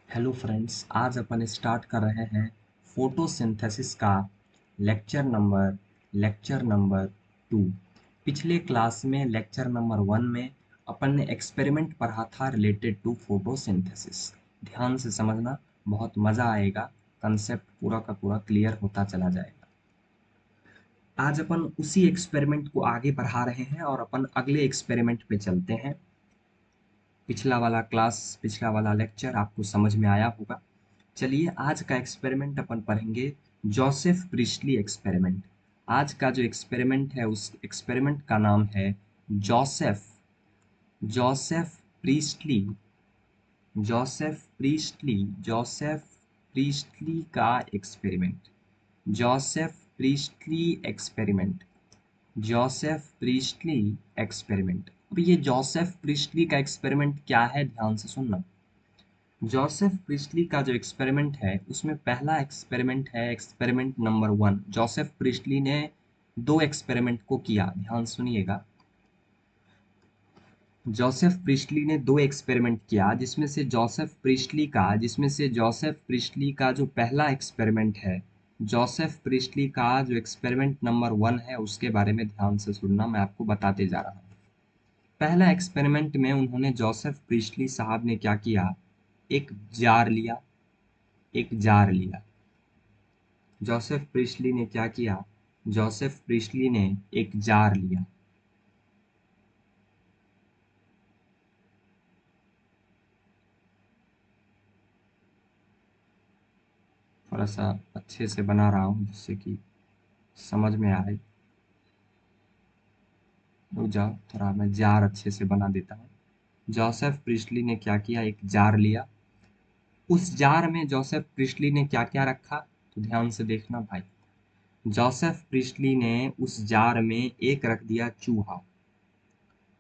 Hello friends, आज अपन start कर रहे हैं फोटोसिंथेसिस का लेक्चर नंबर 2। पिछले क्लास में लेक्चर नंबर 1 में अपन ने एक्सपेरिमेंट पढ़ा था रिलेटेड टू फोटोसिंथेसिस। ध्यान से समझना, बहुत मज़ा आएगा। कंसेप्ट पूरा का पूरा क्लियर होता चला जाएगा। आज अपन उसी एक्सपेरिमेंट को आगे बढ़ा रहे हैं और अपन अगले एक्सपेरिमेंट पे चलते हैं। पिछला वाला लेक्चर आपको समझ में आया होगा। चलिए, आज का एक्सपेरिमेंट अपन पढ़ेंगे जोसेफ प्रिस्टली एक्सपेरिमेंट। आज का जो एक्सपेरिमेंट है उस एक्सपेरिमेंट का नाम है Joseph Joseph Priestley Joseph Priestley Joseph Priestley का experiment. Joseph Priestley experiment Joseph Priestley experiment. अब ये जोसेफ प्रिस्टली का एक्सपेरिमेंट क्या है, ध्यान से सुनना। जोसेफ प्रिस्टली का जो एक्सपेरिमेंट है उसमें पहला एक्सपेरिमेंट है एक्सपेरिमेंट नंबर 1। जोसेफ प्रिस्टली ने दो एक्सपेरिमेंट को किया, ध्यान सुनिएगा। जोसेफ प्रिस्टली ने दो एक्सपेरिमेंट किया जिसमें से जोसेफ प्रिस्टली का जो पहला एक्सपेरिमेंट है, जोसेफ प्रिस्टली का जो एक्सपेरिमेंट नंबर 1 है उसके बारे में ध्यान से सुनना, मैं आपको बताते जा रहा हूँ। पहला एक्सपेरिमेंट में उन्होंने जोसेफ प्रिस्टली साहब ने क्या किया, एक जार लिया एक जार लिया जोसेफ प्रिस्टली ने क्या किया, जोसेफ प्रिस्टली ने एक जार लिया। थोड़ा सा अच्छे से बना रहा हूँ जिससे कि समझ में आए। रुक जाओ, थोड़ा मैं जार अच्छे से बना देता हूँ। जोसेफ प्रिस्टली ने क्या किया, एक जार लिया। उस जार में जोसेफ प्रिस्टली ने क्या क्या रखा, तो ध्यान से देखना भाई। जोसेफ प्रिस्टली ने उस जार में एक रख दिया चूहा।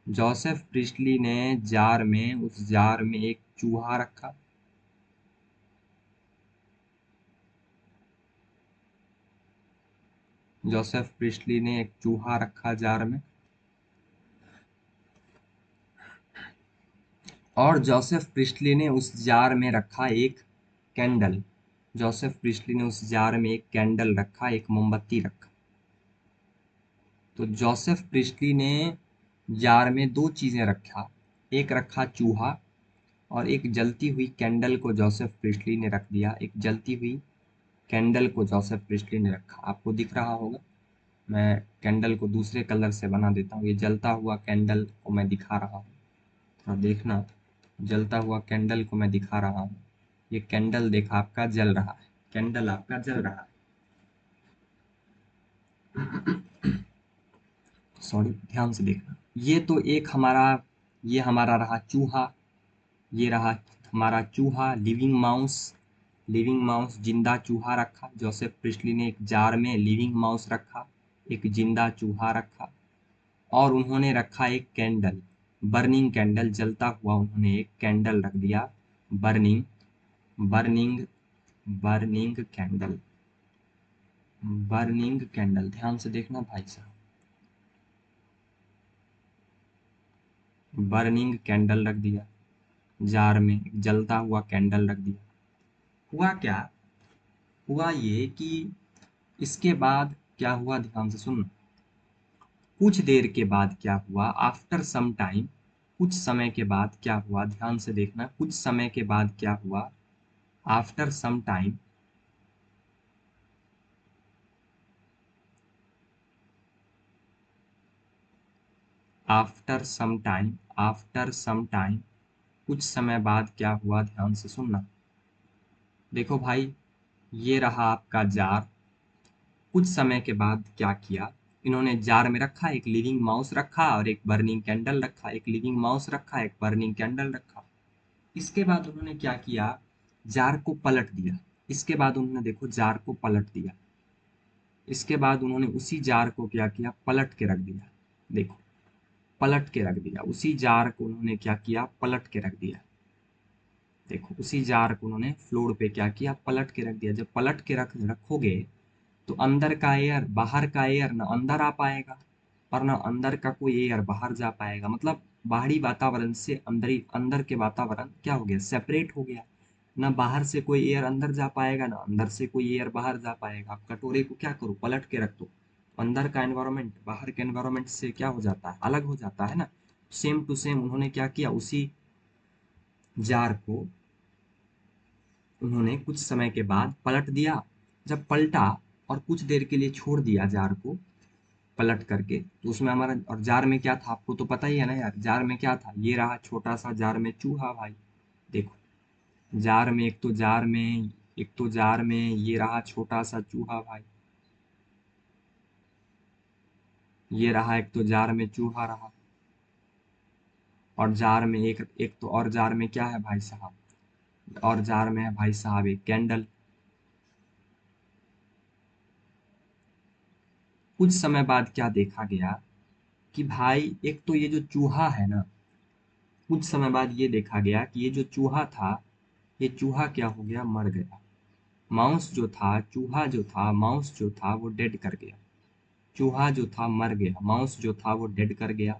जोसेफ प्रिस्टली ने उस जार में एक चूहा रखा। जोसेफ प्रिस्टली ने एक चूहा रखा जार में। और जोसेफ प्रिस्टली ने उस जार में रखा एक कैंडल। जोसेफ प्रिस्टली ने उस जार में एक कैंडल रखा, एक मोमबत्ती रखा। तो जोसेफ प्रिस्टली ने जार में दो चीजें रखा, एक रखा चूहा और एक जलती हुई कैंडल को जोसेफ प्रिस्टली ने रख दिया। एक जलती हुई कैंडल को जोसेफ प्रिस्टली ने रखा, आपको दिख रहा होगा। मैं कैंडल को दूसरे कलर से बना देता हूँ। ये जलता हुआ कैंडल को मैं दिखा रहा हूँ, थोड़ा देखना। जलता हुआ कैंडल को मैं दिखा रहा हूँ। ये कैंडल देखा आपका जल रहा है, कैंडल आपका जल रहा है। सॉरी, ध्यान से देखना। ये तो एक हमारा ये हमारा रहा चूहा। ये रहा हमारा चूहा, लिविंग माउस, जिंदा चूहा रखा। जोसेफ प्रिस्टली ने एक जार में लिविंग माउस रखा, एक जिंदा चूहा रखा। और उन्होंने रखा एक कैंडल, बर्निंग कैंडल, जलता हुआ उन्होंने एक कैंडल रख दिया। Burning burning burning candle burning candle, ध्यान से देखना भाई साहब। बर्निंग कैंडल रख दिया जार में, एक जलता हुआ कैंडल रख दिया। हुआ क्या, हुआ ये कि इसके बाद क्या हुआ, ध्यान से सुन। कुछ देर के बाद क्या हुआ, आफ्टर सम टाइम, कुछ समय के बाद क्या हुआ, ध्यान से देखना। कुछ समय के बाद क्या हुआ, after some time, after some time, कुछ समय बाद क्या हुआ, ध्यान से सुनना। देखो भाई, ये रहा आपका जार। कुछ समय के बाद क्या किया, इन्होंने जार में रखा, एक लिविंग माउस रखा और एक बर्निंग कैंडल रखा, एक लिविंग माउस रखा, एक बर्निंग कैंडल रखा। इसके बाद उन्होंने क्या किया, जार को पलट दिया। इसके बाद उन्होंने देखो जार को पलट दिया। इसके बाद उन्होंने उसी जार को क्या किया, पलट के रख दिया। देखो, पलट के रख दिया उसी जार को उन्होंने क्या किया, पलट के रख दिया। देखो, उसी जार को उन्होंने फ्लोर पे क्या किया, पलट के रख दिया। जब पलट के रखोगे तो अंदर का एयर, बाहर का एयर ना अंदर आ पाएगा और ना अंदर का कोई एयर बाहर जा पाएगा। मतलब बाहरी वातावरण से अंदर के वातावरण क्या हो गया, सेपरेट हो गया। ना बाहर से कोई एयर अंदर जा पाएगा, ना अंदर से कोई एयर बाहर जा पाएगा। आप कटोरे को क्या करो, पलट के रख दो, अंदर का एनवायरनमेंट बाहर के एनवायरनमेंट से क्या हो जाता है, अलग हो जाता है ना। सेम टू सेम उन्होंने क्या किया, उसी जार को उन्होंने कुछ समय के बाद पलट दिया। जब पलटा और कुछ देर के लिए छोड़ दिया जार को पलट करके, तो उसमें हमारा, और जार में क्या था आपको तो पता ही है ना यार, जार में क्या था, ये रहा छोटा सा जार में चूहा भाई। देखो जार में, एक तो जार में ये रहा छोटा सा चूहा भाई, ये रहा एक तो जार में चूहा रहा, और जार में एक एक तो और जार में क्या है भाई साहब, और जार में है भाई साहब एक कैंडल। कुछ समय बाद क्या देखा गया कि भाई एक तो ये जो चूहा है ना, कुछ समय बाद ये देखा गया कि ये जो चूहा था, ये चूहा क्या हो गया, मर गया। माउस जो था, चूहा जो था, माउस जो था वो डेड कर गया। चूहा जो था मर गया, माउस जो था वो डेड कर गया।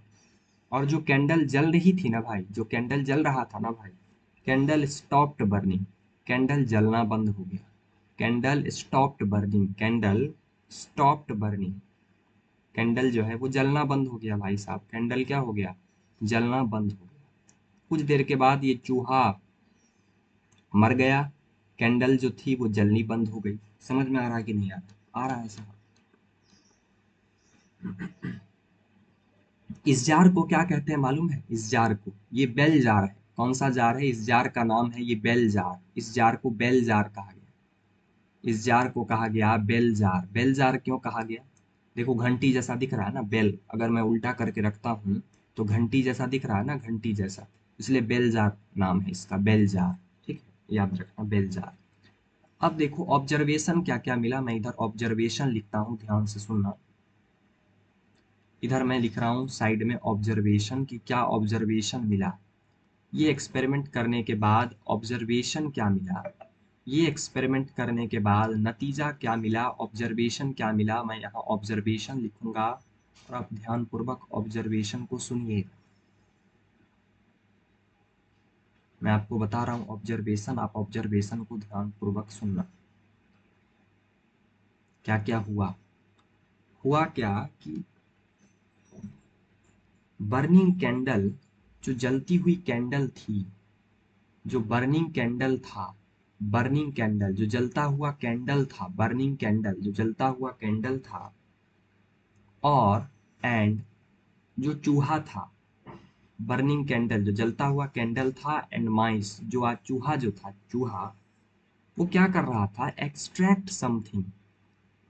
और जो कैंडल जल रही थी ना भाई, जो कैंडल जल रहा था ना भाई, कैंडल स्टॉप्ड बर्निंग, कैंडल जलना बंद हो गया। Candle stopped burning, candle stopped burning, candle जो है वो जलना बंद हो गया भाई साहब, कैंडल क्या हो गया, जलना बंद हो गया। कुछ देर के बाद ये चूहा मर गया, कैंडल जो थी वो जलनी बंद हो गई। समझ में आ रहा है कि नहीं आ रहा है साहब। इस जार को क्या कहते हैं मालूम है, इस जार को, ये बेल जार है। कौन सा जार है, इस जार का नाम है ये बेल जार। इस जार को बेल जार कहा गया, इस जार को कहा गया बेल जार। बेल जार क्यों कहा गया, देखो घंटी जैसा दिख रहा है ना बेल, अगर मैं उल्टा करके रखता हूँ तो घंटी जैसा दिख रहा है ना, घंटी जैसा, इसलिए बेल जार नाम है इसका, बेल जार। ठीक है, याद रखना बेल जार। अब देखो ऑब्जर्वेशन क्या क्या मिला, मैं इधर ऑब्जर्वेशन लिखता हूँ, ध्यान से सुनना। इधर मैं लिख रहा हूँ साइड में ऑब्जर्वेशन की, क्या ऑब्जर्वेशन मिला। ये एक्सपेरिमेंट करने के बाद ऑब्जर्वेशन क्या मिला, ये एक्सपेरिमेंट करने के बाद नतीजा क्या मिला, ऑब्जर्वेशन क्या मिला, मैं यहाँ ऑब्जर्वेशन लिखूंगा और आप ध्यानपूर्वक ऑब्जर्वेशन को सुनिए। मैं आपको बता रहा हूँ ऑब्जर्वेशन, आप ऑब्जर्वेशन को ध्यानपूर्वक सुनना। क्या क्या हुआ, हुआ क्या कि बर्निंग कैंडल, जो जलती हुई कैंडल थी, जो बर्निंग कैंडल था, बर्निंग कैंडल जो जलता हुआ कैंडल था, बर्निंग कैंडल जो जलता हुआ कैंडल था, और एंड जो चूहा था, बर्निंग कैंडल जो जलता हुआ कैंडल था, एंड माइस जो आज चूहा जो था, चूहा वो क्या कर रहा था, extract something,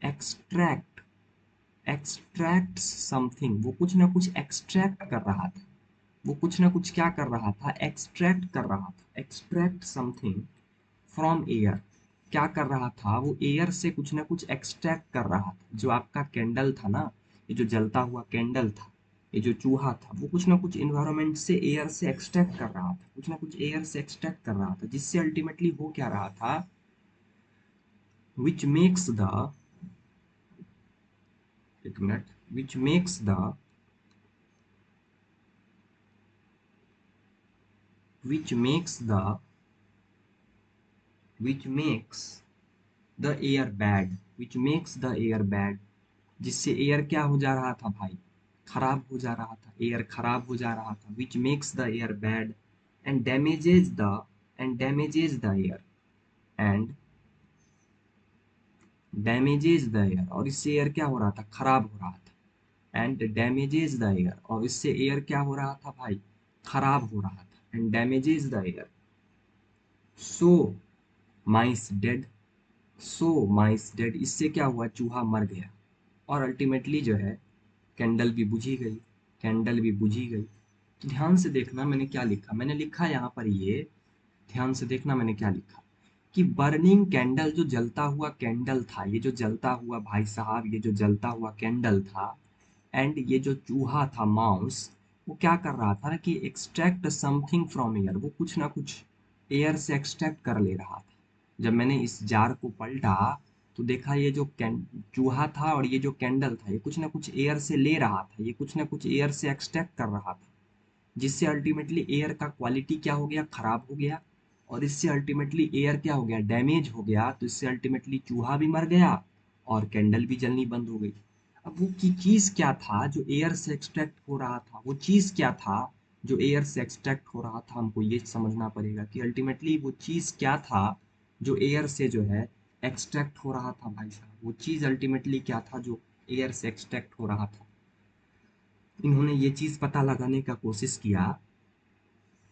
extract, extract something, वो कुछ ना कुछ एक्सट्रैक्ट कर रहा था, वो कुछ ना कुछ क्या कर रहा था, एक्सट्रैक्ट कर रहा था, एक्सट्रैक्ट समथिंग फ्रॉम एयर। क्या कर रहा था, वो एयर से कुछ ना कुछ एक्सट्रैक्ट कर रहा था। जो आपका कैंडल था ना, ये जो जलता हुआ कैंडल था, ये जो चूहा था, वो कुछ ना कुछ इन्वायरमेंट से, एयर से एक्सट्रैक्ट कर रहा था, कुछ ना कुछ एयर से एक्सट्रैक्ट कर रहा था, जिससे अल्टीमेटली हो क्या रहा था, विच मेक्स द, एक minute, which makes the, which makes the, which makes the air bad, which makes the air bad, जिससे एयर क्या हो जा रहा था भाई, खराब हो जा रहा था, एयर खराब हो जा रहा था, which makes the air bad and damages the, and damages the air, and damages the air, और इससे एयर क्या हो रहा था, खराब हो रहा था, एंड डैमेजेस द एयर, और इससे एयर क्या हो रहा था भाई, खराब हो रहा था, and damages the air, so mice dead, so mice dead, इससे क्या हुआ, चूहा मर गया, और अल्टीमेटली जो है कैंडल भी बुझी गई, कैंडल भी बुझी गई। तो ध्यान से देखना मैंने क्या लिखा, मैंने लिखा यहाँ पर ये, ध्यान से देखना मैंने क्या लिखा, कि बर्निंग कैंडल जो जलता हुआ कैंडल था, ये जो जलता हुआ भाई साहब, ये जो जलता हुआ कैंडल था, एंड ये जो चूहा था माउस, वो क्या कर रहा था ना, कि एक्सट्रैक्ट समथिंग फ्रॉम एयर, वो कुछ ना कुछ एयर से एक्सट्रैक्ट कर ले रहा था। जब मैंने इस जार को पलटा तो देखा ये जो चूहा था और ये जो कैंडल था, ये कुछ ना कुछ एयर से ले रहा था, ये कुछ ना कुछ एयर से एक्सट्रैक्ट कर रहा था, जिससे अल्टीमेटली एयर का क्वालिटी क्या हो गया, खराब हो गया। और इससे अल्टीमेटली एयर क्या हो गया, डैमेज हो गया, तो इससे अल्टीमेटली चूहा भी मर गया और कैंडल भी जलनी बंद हो गई। अब वो की चीज क्या था जो एयर से एक्सट्रैक्ट हो रहा था, वो चीज क्या था जो एयर से एक्सट्रैक्ट हो रहा था, हमको ये समझना पड़ेगा कि अल्टीमेटली वो चीज क्या था जो एयर से जो है एक्सट्रैक्ट हो रहा था भाई साहब। वो चीज अल्टीमेटली क्या था जो एयर से एक्सट्रैक्ट हो रहा था। इन्होंने ये चीज पता लगाने का कोशिश किया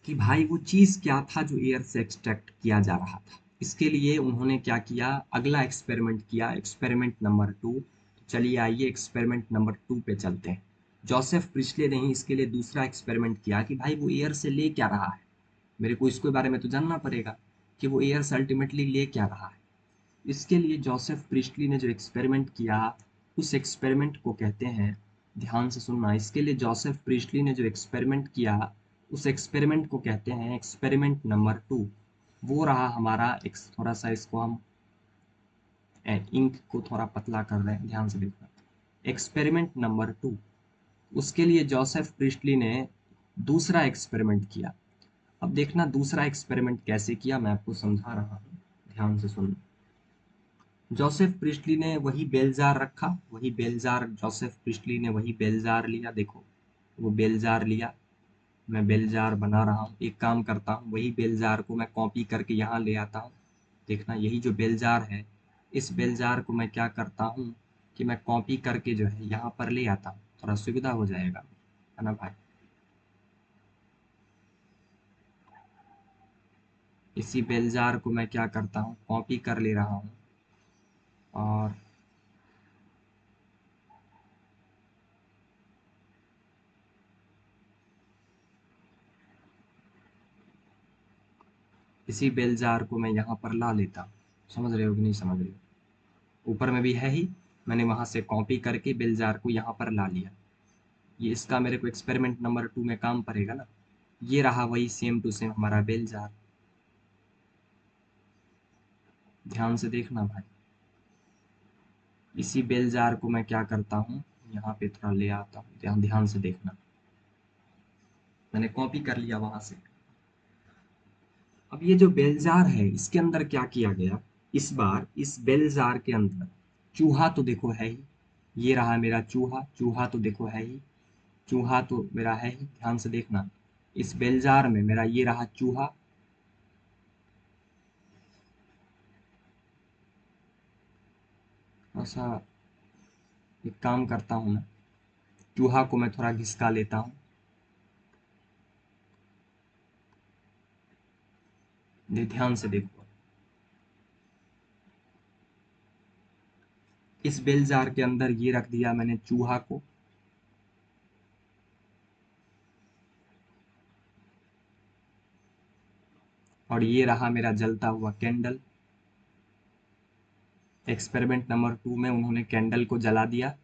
कि भाई वो चीज क्या था जो एयर से एक्सट्रैक्ट किया जा रहा था। इसके लिए उन्होंने क्या किया, अगला एक्सपेरिमेंट किया, एक्सपेरिमेंट नंबर 2। चलिए आइए एक्सपेरिमेंट नंबर 2 पे चलते हैं। जोसेफ प्रिस्ले ने ही इसके लिए दूसरा एक्सपेरिमेंट किया कि भाई वो एयर से ले क्या रहा है, मेरे को इसके बारे में तो जानना पड़ेगा कि वो एयर से अल्टीमेटली ले क्या रहा है। इसके लिए जोसेफ प्रिस्टली ने जो एक्सपेरिमेंट किया, उस एक्सपेरिमेंट को कहते हैं, ध्यान से सुनना, इसके लिए जोसेफ प्रिस्टली ने जो एक्सपेरिमेंट किया, उस एक्सपेरिमेंट को कहते हैं एक्सपेरिमेंट नंबर 2। वो रहा हमारा एक, थोड़ा सा इसको हम इंक को थोड़ा पतला कर रहे हैं, ध्यान से देखना। एक्सपेरिमेंट नंबर 2, उसके लिए जोसेफ प्रिस्टली ने दूसरा एक्सपेरिमेंट किया। अब देखना दूसरा एक्सपेरिमेंट कैसे किया, मैं आपको समझा रहा हूँ, ध्यान से सुनना। जोसेफ प्रिस्टली ने वही बेल जार रखा, वही बेल जार, जोसेफ प्रिस्टली ने वही बेल जार लिया, देखो वो बेल जार लिया, मैं बेल जार बना रहा हूँ। एक काम करता हूँ, वही बेल जार को मैं कॉपी करके यहाँ ले आता हूँ। देखना यही जो बेल जार है, इस बेल जार को मैं क्या करता हूँ कि मैं कॉपी करके जो है यहाँ पर ले आता हूँ, थोड़ा सुविधा हो जाएगा, है ना भाई। इसी बेल जार को मैं क्या करता हूँ, कॉपी कर ले रहा हूँ और इसी बेल जार को मैं यहाँ पर ला लेता हूँ। समझ रहे हो कि नहीं समझ रहे हो, ऊपर में भी है ही, मैंने वहां से कॉपी करके बेल जार को यहाँ पर ला लिया। ये इसका मेरे को एक्सपेरिमेंट नंबर 2 में काम पड़ेगा ना। ये रहा वही सेम टू सेम हमारा बेल जार, ध्यान से देखना भाई। इसी बेल जार को मैं क्या करता हूँ, यहाँ पे थोड़ा ले आता हूँ, ध्यान ध्यान से देखना, मैंने कॉपी कर लिया वहां से। अब ये जो बेल जार है, इसके अंदर क्या किया गया, इस बार इस बेल जार के अंदर चूहा तो देखो है ही, ये रहा मेरा चूहा, चूहा तो देखो है ही, चूहा तो मेरा है ही, ध्यान से देखना। इस बेल जार में मेरा ये रहा चूहा, ऐसा एक काम करता हूँ मैं, चूहा को मैं थोड़ा घिसका लेता हूँ, ध्यान से देखो। इस बेल जार के अंदर ये रख दिया मैंने चूहा को, और ये रहा मेरा जलता हुआ कैंडल। एक्सपेरिमेंट नंबर 2 में उन्होंने कैंडल को जला दिया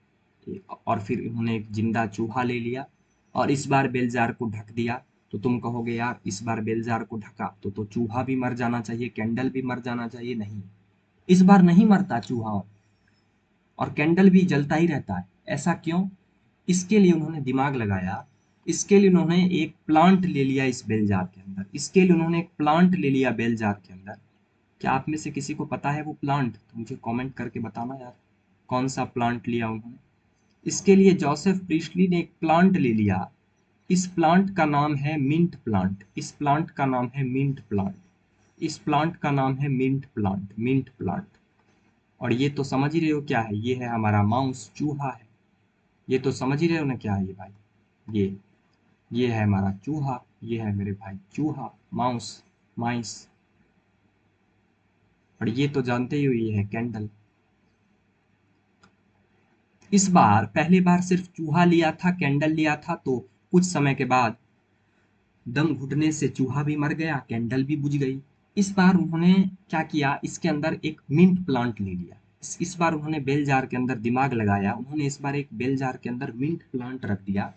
और फिर उन्होंने एक जिंदा चूहा ले लिया और इस बार बेल जार को ढक दिया। तो तुम कहोगे यार इस बार बेल जार को ढका तो चूहा भी मर जाना चाहिए, कैंडल भी मर जाना चाहिए, नहीं, इस बार नहीं मरता चूहा और कैंडल भी जलता ही रहता है। ऐसा क्यों? इसके लिए उन्होंने दिमाग लगाया, इसके लिए उन्होंने एक प्लांट ले लिया इस बेल जार के अंदर, इसके लिए उन्होंने एक प्लांट ले लिया बेल जार के अंदर। क्या आप में से किसी को पता है वो प्लांट? तो मुझे कमेंट करके बताना यार, कौन सा प्लांट लिया उन्होंने। इसके लिए जोसेफ प्रीस्टली ने एक प्लांट ले लिया, इस प्लांट का नाम है मिंट प्लांट, इस प्लांट का नाम है मिंट प्लांट, इस प्लांट का नाम है मिंट प्लांट, मिंट प्लांट। और ये तो समझ ही रहे हो क्या है, ये है हमारा माउस, चूहा है। ये तो समझ ही रहे हो ना क्या है ये भाई, ये है हमारा चूहा, ये है मेरे भाई चूहा, माउस, माइस। और ये तो जानते ही हो ये है कैंडल। इस बार पहली बार सिर्फ चूहा लिया था, कैंडल लिया था, तो कुछ समय के बाद दम घुटने से चूहा भी मर गया, कैंडल भी बुझ गई। इस बार उन्होंने क्या किया, इसके अंदर एक मिंट प्लांट ले लिया। इस बार उन्होंने बेल जार के अंदर दिमाग लगाया, उन्होंने इस बार एक बेल जार के अंदर मिंट प्लांट रख दिया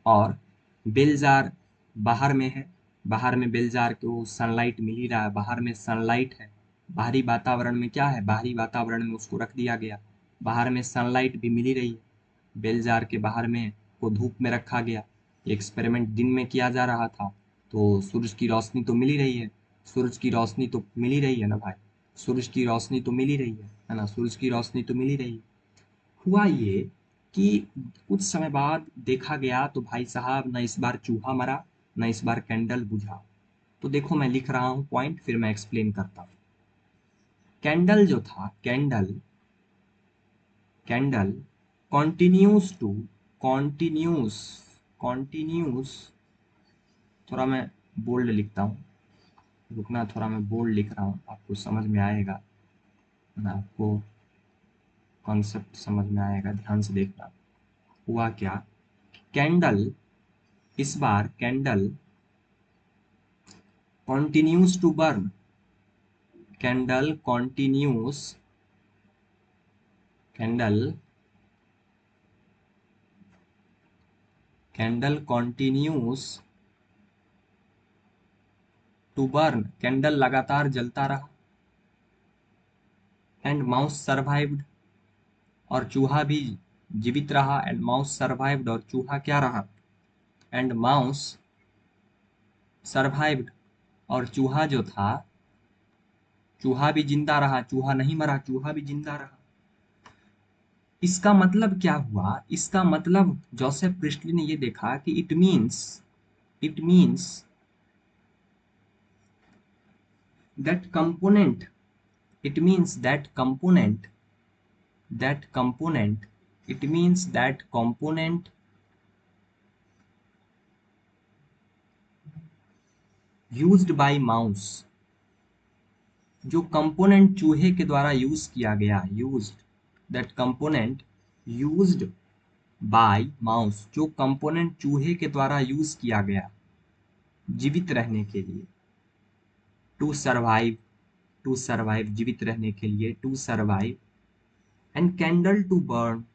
और बेल जार बाहर में है, बाहर में बेल जार को सनलाइट मिल ही रहा है, बाहर में सनलाइट है, बाहरी वातावरण में क्या है, बाहरी वातावरण में उसको रख दिया गया, बाहर में सनलाइट भी मिल ही रही है। बेल जार के बाहर में को धूप में रखा गया, एक्सपेरिमेंट दिन में किया जा रहा था तो सूरज की रोशनी तो मिल ही रही है, सूरज की रोशनी तो मिल ही रही है ना भाई, सूरज की रोशनी तो मिल ही रही है ना, सूरज की रोशनी तो मिल ही रही है। हुआ ये कि कुछ समय बाद देखा गया तो भाई साहब न इस बार चूहा मरा, न इस बार कैंडल बुझा। तो देखो मैं लिख रहा हूँ पॉइंट, फिर मैं एक्सप्लेन करता हूँ। कैंडल जो था, candle candle continues to continues continues थोड़ा मैं बोल्ड लिखता हूँ, रुकना, थोड़ा मैं बोल्ड लिख रहा हूँ, आपको समझ में आएगा ना, आपको कॉन्सेप्ट समझ में आएगा, ध्यान से देखना। हुआ क्या, कैंडल, इस बार candle continues to burn, candle continues, candle candle continues to burn, candle लगातार जलता रहा। एंड माउस सर्वाइव्ड, और चूहा भी जीवित रहा। एंड माउस सर्वाइव्ड, और चूहा क्या रहा, एंड माउस सर्वाइव्ड, और चूहा जो था, चूहा भी जिंदा रहा, चूहा नहीं मरा, चूहा भी जिंदा रहा। इसका मतलब क्या हुआ, इसका मतलब जोसेफ प्रिस्टली ने ये देखा कि it means that component it means that component that component it means that component used by mouse, जो कंपोनेंट चूहे के द्वारा यूज किया गया, used, that component used by mouse, जो कंपोनेंट चूहे के द्वारा यूज किया गया जीवित रहने के लिए, टू सर्वाइव, टू सर्वाइव जीवित रहने के लिए, to survive, and candle to burn,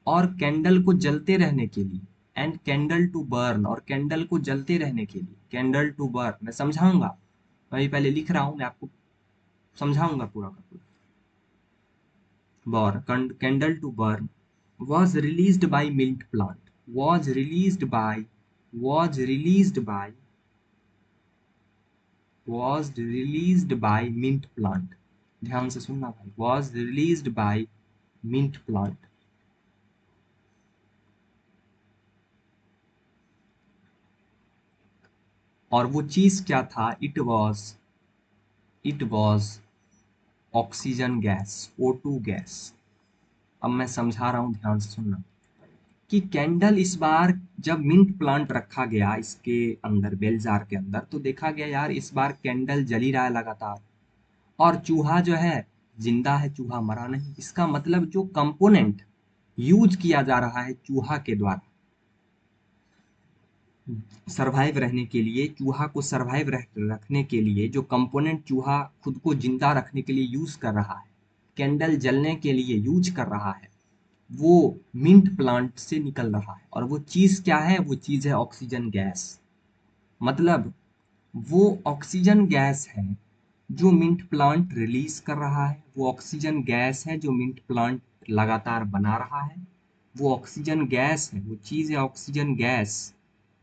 और कैंडल को जलते रहने के लिए, एंड कैंडल टू बर्न, और कैंडल को जलते रहने के लिए, कैंडल टू बर्न, मैं समझाऊंगा, मैं अभी पहले लिख रहा हूं, मैं आपको समझाऊंगा पूरा का पूरा। Burn, candle to burn was released by mint plant, was released by was released by was released by mint plant, ध्यान से सुनना भाई, was released by mint plant। और वो चीज क्या था, it was oxygen gas, O2 gas. अब मैं समझा रहा हूं, ध्यान से सुनना, कि कैंडल इस बार जब मिंट प्लांट रखा गया इसके अंदर, बेल जार के अंदर, तो देखा गया यार इस बार कैंडल जल ही रहा है लगातार, और चूहा जो है जिंदा है, चूहा मरा नहीं। इसका मतलब जो कंपोनेंट यूज किया जा रहा है चूहा के द्वारा सरवाइव रहने के लिए, चूहा को सरवाइव रखने के लिए, जो कंपोनेंट चूहा खुद को जिंदा रखने के लिए यूज कर रहा है, कैंडल जलने के लिए यूज कर रहा है, वो मिंट प्लांट से निकल रहा है। और वो चीज क्या है, वो चीज है ऑक्सीजन गैस। मतलब वो ऑक्सीजन गैस है जो मिंट प्लांट रिलीज कर रहा है, वो ऑक्सीजन गैस है जो मिंट प्लांट लगातार बना रहा है, वो ऑक्सीजन गैस है, वो चीज है ऑक्सीजन गैस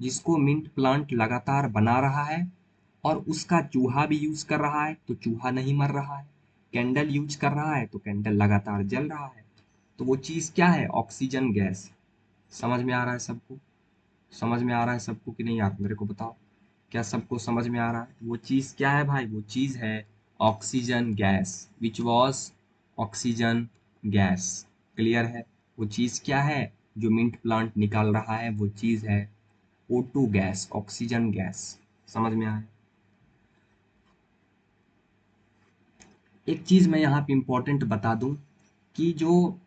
जिसको मिंट प्लांट लगातार बना रहा है, और उसका चूहा भी यूज कर रहा है तो चूहा नहीं मर रहा है, कैंडल यूज कर रहा है तो कैंडल लगातार जल रहा है। तो वो चीज क्या है, ऑक्सीजन गैस। समझ में आ रहा है सबको, समझ में आ रहा है सबको कि नहीं आ रहा, मेरे को बताओ, क्या सबको समझ में आ रहा है। वो चीज क्या है भाई, वो चीज है oxygen gas, which was oxygen gas. Clear है, वो चीज क्या है जो मिंट प्लांट निकाल रहा है, वो चीज है O2 गैस, ऑक्सीजन गैस। समझ में आया। एक चीज मैं यहाँ पे इंपॉर्टेंट बता दूं, कि जो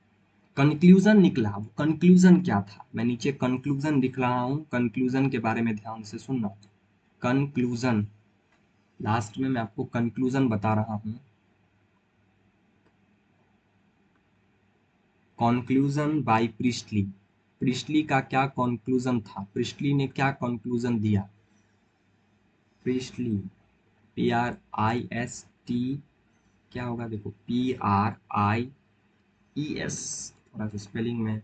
कंक्लूजन निकला, वो कंक्लूजन क्या था, मैं नीचे कंक्लूजन लिख रहा हूँ, कंक्लूजन के बारे में ध्यान से सुनना। कंक्लूजन, लास्ट में मैं आपको कंक्लूजन बता रहा हूँ। कंक्लूजन बाय प्रिस्टली, प्रिस्टली का क्या कंक्लूजन था, प्रिस्टली ने क्या कंक्लूजन दिया, प्रिस्टली, PRIST, क्या होगा देखो, PRIES, थोड़ा सा स्पेलिंग में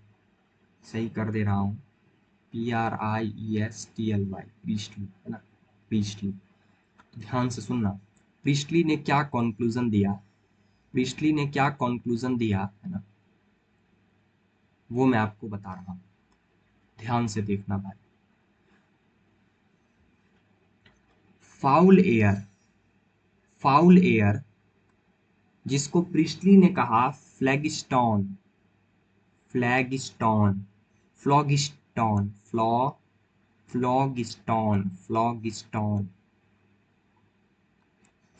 सही कर दे रहा हूँ, PRIESTLY, प्रिस्टली है ना, प्रिस्टली। ध्यान से सुनना, प्रिस्टली ने क्या कंक्लूजन दिया, प्रिस्टली ने क्या कंक्लूजन दिया है ना, वो मैं आपको बता रहा हूँ, ध्यान से देखना भाई। फाउल एयर, फाउल एयर जिसको प्रिस्टली ने कहा फ्लैगिस्टोन, फ्लैगिस्टोन, फ्लॉगिस्टोन, फ्लॉगिस्टोन, फ्लॉगिस्टोन,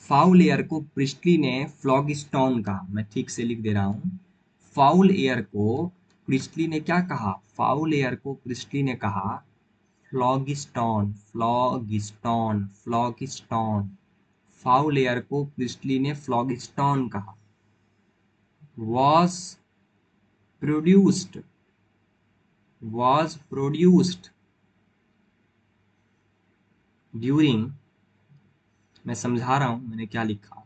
फाउल एयर को प्रिस्टली ने फ्लॉगिस्टोन कहा। मैं ठीक से लिख दे रहा हूं, फाउल एयर को प्रिस्टली ने क्या कहा, फाउल एयर को प्रिस्टली ने कहा फ्लॉगिस्टोन, फ्लॉगिस्टोन, फ्लॉगिस्टोन, फाउल एयर को प्रिस्टली ने फ्लॉगिस्टोन कहा। was produced, was produced during, मैं समझा रहा हूं मैंने क्या लिखा,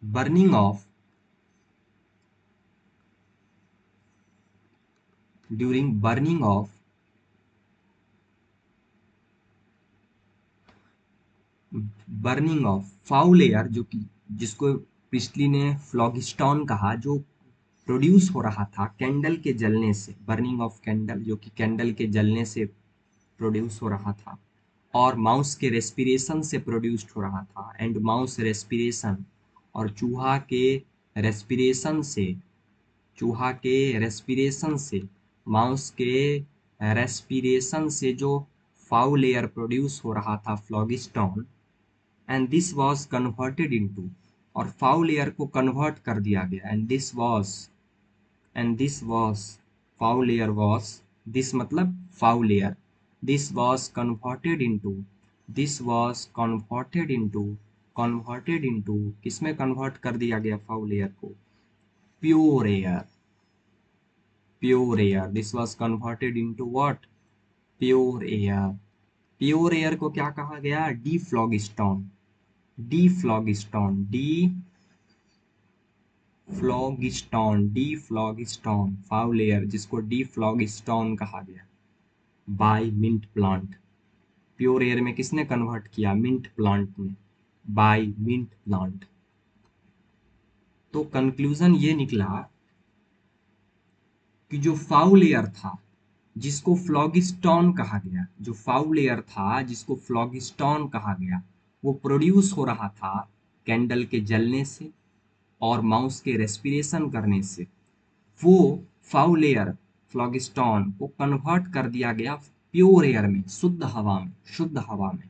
burning of, during burning of, burning of foul air, जो कि जिसको प्रिस्टली ने फ्लॉगिस्टोन कहा, जो प्रोड्यूस हो रहा था कैंडल के जलने से, बर्निंग ऑफ कैंडल, जो कि कैंडल के जलने से प्रोड्यूस हो रहा था और माउस के रेस्पिरेशन से प्रोड्यूस्ड हो रहा था, एंड माउस रेस्पिरेशन, और चूहा के रेस्पिरेशन से, चूहा के रेस्पिरेशन से, माउस के रेस्पिरेशन से जो फाउल एयर प्रोड्यूस हो रहा था phlogiston, and this was converted into, और फाउल एयर को कन्वर्ट कर दिया गया, and this was foul air was, this मतलब foul air, this was converted into, this was converted into, converted into किसमें कन्वर्ट कर दिया गया फाउल एयर को, pure air, pure air, this was converted into what, pure air, pure air को क्या कहा गया, डीफ्लॉगिस्टोन, डीफ्लॉगिस्टोन, डीफ्लॉगिस्टोन, डीफ्लॉगिस्टोन, फाउल एयर जिसको डीफ्लॉगिस्टोन कहा गया by mint plant, pure air में किसने कन्वर्ट किया, मिंट प्लांट ने, बाय मिंट प्लांट। तो कंक्लूजन ये निकला कि जो फाउल एयर था जिसको फ्लॉगिस्टोन कहा गया, जो फाउल एयर था जिसको फ्लॉगिस्टोन कहा गया, वो प्रोड्यूस हो रहा था कैंडल के जलने से और माउस के रेस्पिरेशन करने से, वो फाउल एयर फ्लॉगिस्टोन को कन्वर्ट कर दिया गया प्योर एयर में, शुद्ध हवा में, शुद्ध हवा में,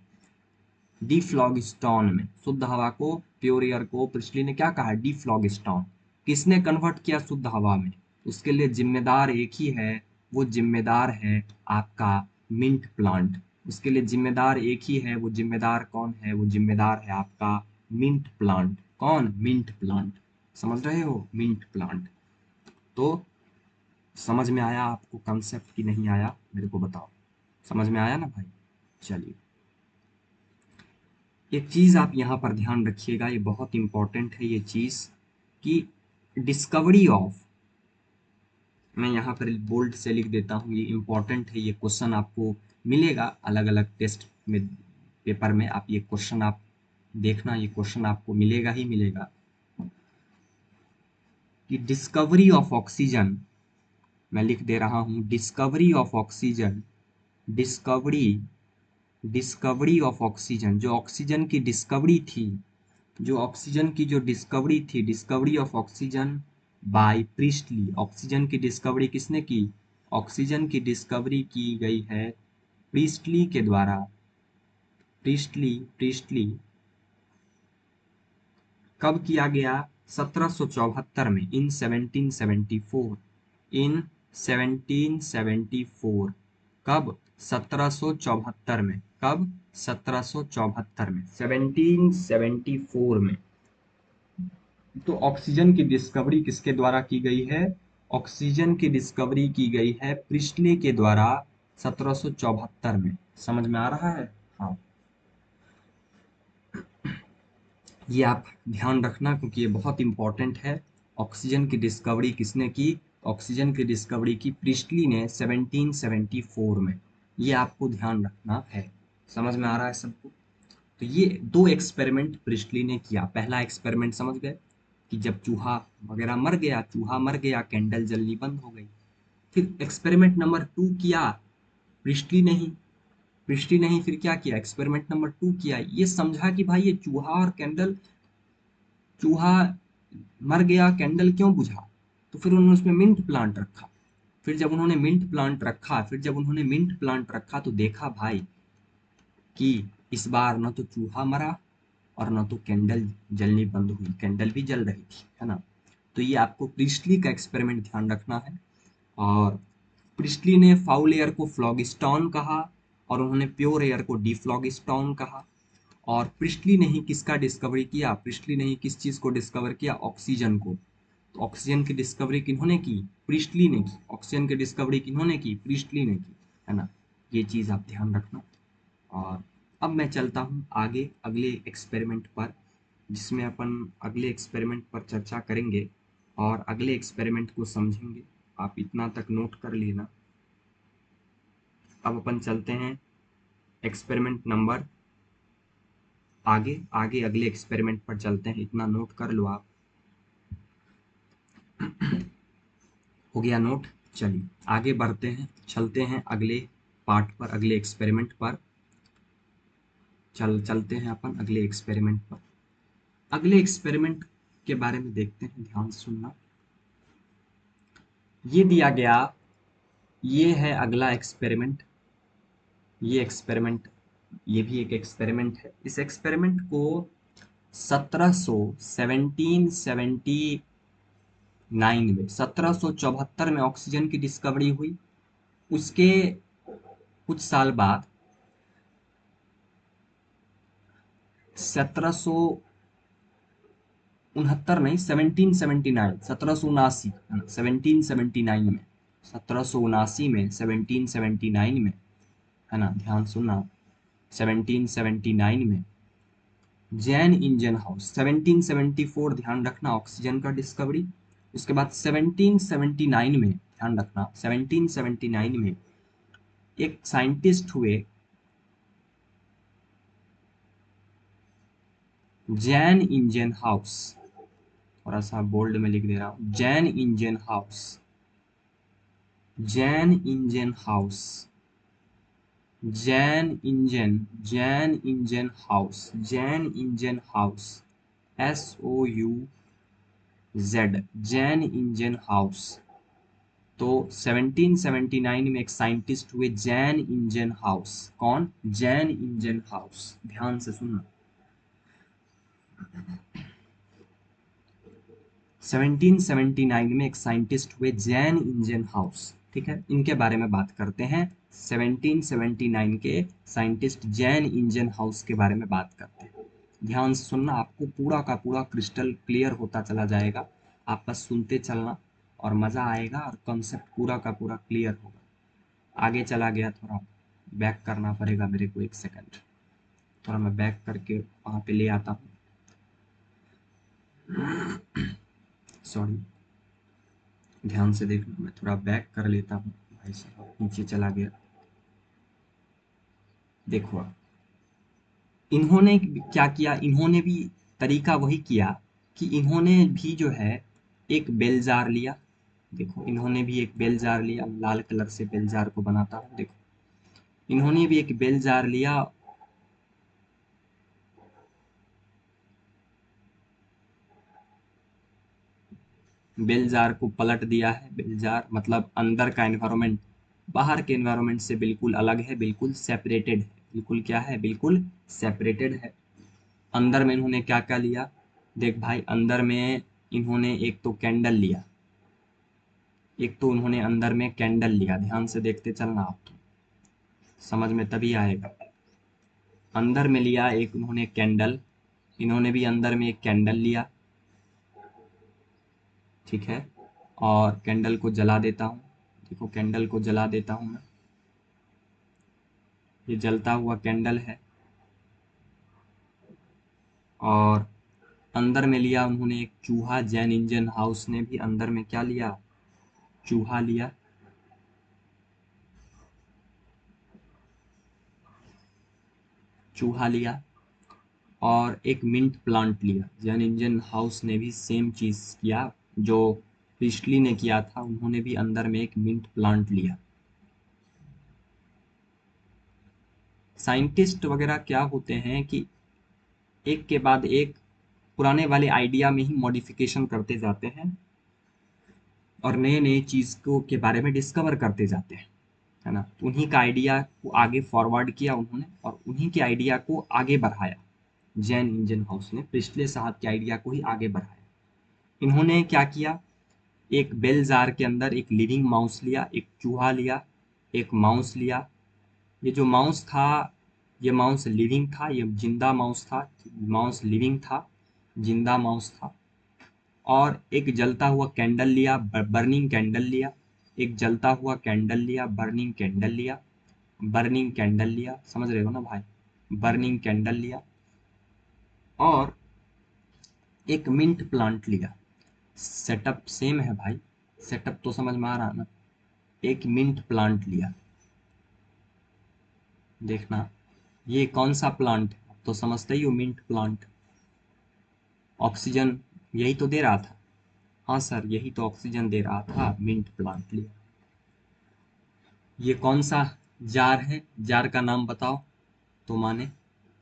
डीफ्लॉगिस्टोन में, शुद्ध हवा को, प्योर एयर को प्रिस्टली ने क्या कहा, डीफ्लॉगिस्टोन। किसने कन्वर्ट किया शुद्ध हवा में, उसके लिए जिम्मेदार एक ही है, वो जिम्मेदार है आपका मिंट प्लांट, उसके लिए जिम्मेदार एक ही है, वो जिम्मेदार कौन है, वो जिम्मेदार है आपका मिंट प्लांट। कौन, मिंट प्लांट, समझ रहे हो, मिंट प्लांट। तो समझ में आया आपको कंसेप्ट कि नहीं आया, मेरे को बताओ, समझ में आया ना भाई। चलिए, एक चीज़ आप यहाँ पर ध्यान रखिएगा, ये बहुत इंपॉर्टेंट है ये चीज़, कि डिस्कवरी ऑफ, मैं यहाँ पर बोल्ड से लिख देता हूँ, ये इंपॉर्टेंट है, ये क्वेश्चन आपको मिलेगा अलग अलग टेस्ट में, पेपर में आप ये क्वेश्चन आप देखना, ये क्वेश्चन आपको मिलेगा ही मिलेगा, कि डिस्कवरी ऑफ ऑक्सीजन, मैं लिख दे रहा हूँ discovery of oxygen, discovery, discovery of oxygen, जो ऑक्सीजन की डिस्कवरी थी, जो ऑक्सीजन की जो डिस्कवरी थी, discovery of oxygen by priestly, oxygen की डिस्कवरी किसने की, ऑक्सीजन की डिस्कवरी की गई है प्रिस्टली के द्वारा, प्रिस्टली, प्रिस्टली कब किया गया, 1774 में, इन 1774, इन 1774, कब, 1774 में, कब, 1774 में, 1774 में। तो ऑक्सीजन की डिस्कवरी किसके द्वारा की गई है, ऑक्सीजन की डिस्कवरी की गई है प्रिस्टले के द्वारा 1774 में, समझ में आ रहा है। हाँ, ये आप ध्यान रखना क्योंकि ये बहुत इंपॉर्टेंट है। ऑक्सीजन की डिस्कवरी किसने की, ऑक्सीजन की डिस्कवरी की प्रिस्टली ने 1774 में, ये आपको ध्यान रखना है। समझ में आ रहा है सबको? तो ये 2 एक्सपेरिमेंट प्रिस्टली ने किया। पहला एक्सपेरिमेंट समझ गए कि जब चूहा वगैरह मर गया, चूहा मर गया, कैंडल जलनी बंद हो गई। फिर एक्सपेरिमेंट नंबर 2 किया प्रिस्टली नहीं। प्रिस्टली नहीं फिर क्या किया, एक्सपेरिमेंट नंबर 2 किया, ये समझा कि भाई ये चूहा और कैंडल, चूहा मर गया, कैंडल क्यों बुझा। तो फिर उन्होंने उसमें मिंट प्लांट रखा। फिर जब उन्होंने मिंट प्लांट रखा तो देखा भाई कि इस बार न तो चूहा मरा और न तो कैंडल जलनी बंद हुई, कैंडल भी जल रही थी, है ना। तो ये आपको प्रिस्टली का एक्सपेरिमेंट ध्यान रखना है। और प्रिस्टली ने फाउल एयर को फ्लॉगिस्टॉन कहा और उन्होंने प्योर एयर को डिफ्लॉगिस्टॉन कहा। और प्रिस्टली ने ही किसका डिस्कवरी किया, प्रिस्टली ने ही किस चीज को डिस्कवर किया, ऑक्सीजन को। तो ऑक्सीजन की डिस्कवरी किन्होंने की, प्रिस्टली ने की। ऑक्सीजन की डिस्कवरी किन्होंने की, प्रिस्टली ने की, है ना। ये चीज आप ध्यान रखना। और अब मैं चलता हूँ आगे अगले एक्सपेरिमेंट पर, जिसमें अपन अगले एक्सपेरिमेंट पर चर्चा करेंगे और अगले एक्सपेरिमेंट को समझेंगे। आप इतना तक नोट कर लेना। अब अपन चलते हैं एक्सपेरिमेंट नंबर आगे आगे अगले एक्सपेरिमेंट पर चलते हैं, इतना नोट कर लो आप। हो गया नोट। चलिए आगे बढ़ते हैं, चलते हैं अगले पार्ट पर, अगले एक्सपेरिमेंट पर। चलते हैं अपन अगले एक्सपेरिमेंट पर। अगले एक्सपेरिमेंट के बारे में देखते हैं, ध्यान से सुनना। ये दिया गया, ये है अगला एक्सपेरिमेंट। ये एक्सपेरिमेंट, ये भी एक एक्सपेरिमेंट है। इस एक्सपेरिमेंट को 1774 में ऑक्सीजन की डिस्कवरी हुई। उसके कुछ साल बाद 1769 नहीं, 1779, 1779, 1779 में, 1779 में, 1779 में, है ना, ध्यान सुनना। 1779 में जैन इंजन हाउस, 1774 ध्यान रखना ऑक्सीजन का डिस्कवरी। उसके बाद 1779 में ध्यान रखना, 1779 में एक साइंटिस्ट हुए, जैन इंजन हाउस। थोड़ा सा बोल्ड में लिख दे रहा हूं, Jain engine house, Jain engine house, Jain engine house, Jain engine house, SOUZ, Jain engine house. तो 1779 में एक साइंटिस्ट हुए जैन इंजन हाउस। कौन? Jan Ingenhousz. ध्यान से सुनना। 1779 में एक साइंटिस्ट हुए जैन इंजन हाउस। ठीक है, इनके बारे में बात करते हैं। 1779 के साइंटिस्ट जैन इंजन हाउस के बारे में बात करते हैं। ध्यान से सुनना, आपको पूरा का पूरा क्रिस्टल क्लियर होता चला जाएगा। आप बस सुनते चलना और मजा आएगा और कॉन्सेप्ट पूरा का पूरा क्लियर होगा। आगे चला गया, थोड़ा बैक करना पड़ेगा मेरे को, एक सेकंड। थोड़ा मैं बैक करके वहां पे ले आता हूँ, सॉरी। ध्यान से देखना, मैं थोड़ा बैक कर लेता हूँ। भाई साहब नीचे चला गया। देखो अब इन्होंने क्या किया, इन्होंने भी तरीका वही किया कि इन्होंने भी जो है एक बेल जार लिया। देखो इन्होंने भी एक बेल जार लिया, लाल कलर से बेल जार को बनाता हूँ। देखो इन्होंने भी एक बेल जार लिया। बेल जार को पलट दिया है। बेल जार मतलब अंदर का एनवायरनमेंट बाहर के एनवायरनमेंट से बिल्कुल अलग है, बिल्कुल सेपरेटेड है। बिल्कुल क्या है, बिल्कुल सेपरेटेड है। अंदर में इन्होंने क्या क्या लिया, देख भाई, अंदर में इन्होंने एक तो कैंडल लिया, एक तो उन्होंने अंदर में कैंडल लिया। ध्यान से देखते चलना आप, तो समझ में तभी आएगा। अंदर में लिया एक उन्होंने कैंडल, इन्होंने भी अंदर में एक कैंडल लिया। ठीक है, और कैंडल को जला देता हूँ। देखो कैंडल को जला देता हूँ मैं, ये जलता हुआ कैंडल है। और अंदर में लिया उन्होंने एक चूहा, जैन इंजन हाउस ने भी अंदर में क्या लिया, चूहा लिया। चूहा लिया और एक मिंट प्लांट लिया। जैन इंजन हाउस ने भी सेम चीज़ किया जो प्रिस्टली ने किया था, उन्होंने भी अंदर में एक मिंट प्लांट लिया। साइंटिस्ट वगैरह क्या होते हैं कि एक के बाद एक पुराने वाले आइडिया में ही मॉडिफिकेशन करते जाते हैं और नए नए चीज़ को के बारे में डिस्कवर करते जाते हैं, है ना। उन्हीं का आइडिया को आगे फॉरवर्ड किया उन्होंने और उन्हीं के आइडिया को आगे बढ़ाया। जैन इंजन हाउस ने प्रिस्टले साहब के आइडिया को ही आगे बढ़ाया। इन्होंने क्या किया, एक बेल जार के अंदर एक लिविंग माउस लिया, एक चूहा लिया, एक माउस लिया। ये जो माउस था, ये माउस लिविंग था, ये जिंदा माउस था, माउस लिविंग था, जिंदा माउस था। और एक जलता हुआ कैंडल लिया, बर्निंग कैंडल लिया, एक जलता हुआ कैंडल लिया, बर्निंग कैंडल लिया, बर्निंग कैंडल लिया, समझ रहे हो ना भाई, बर्निंग कैंडल लिया। और एक मिंट प्लांट लिया। सेटअप सेम है भाई, सेटअप तो समझ में आ रहा ना। एक मिंट प्लांट लिया, देखना ये कौन सा प्लांट है, अब तो समझते ही हो, मिंट प्लांट। ऑक्सीजन यही तो दे रहा था। हाँ सर, यही तो ऑक्सीजन दे रहा था, मिंट प्लांट लिया। ये कौन सा जार है, जार का नाम बताओ तो माने।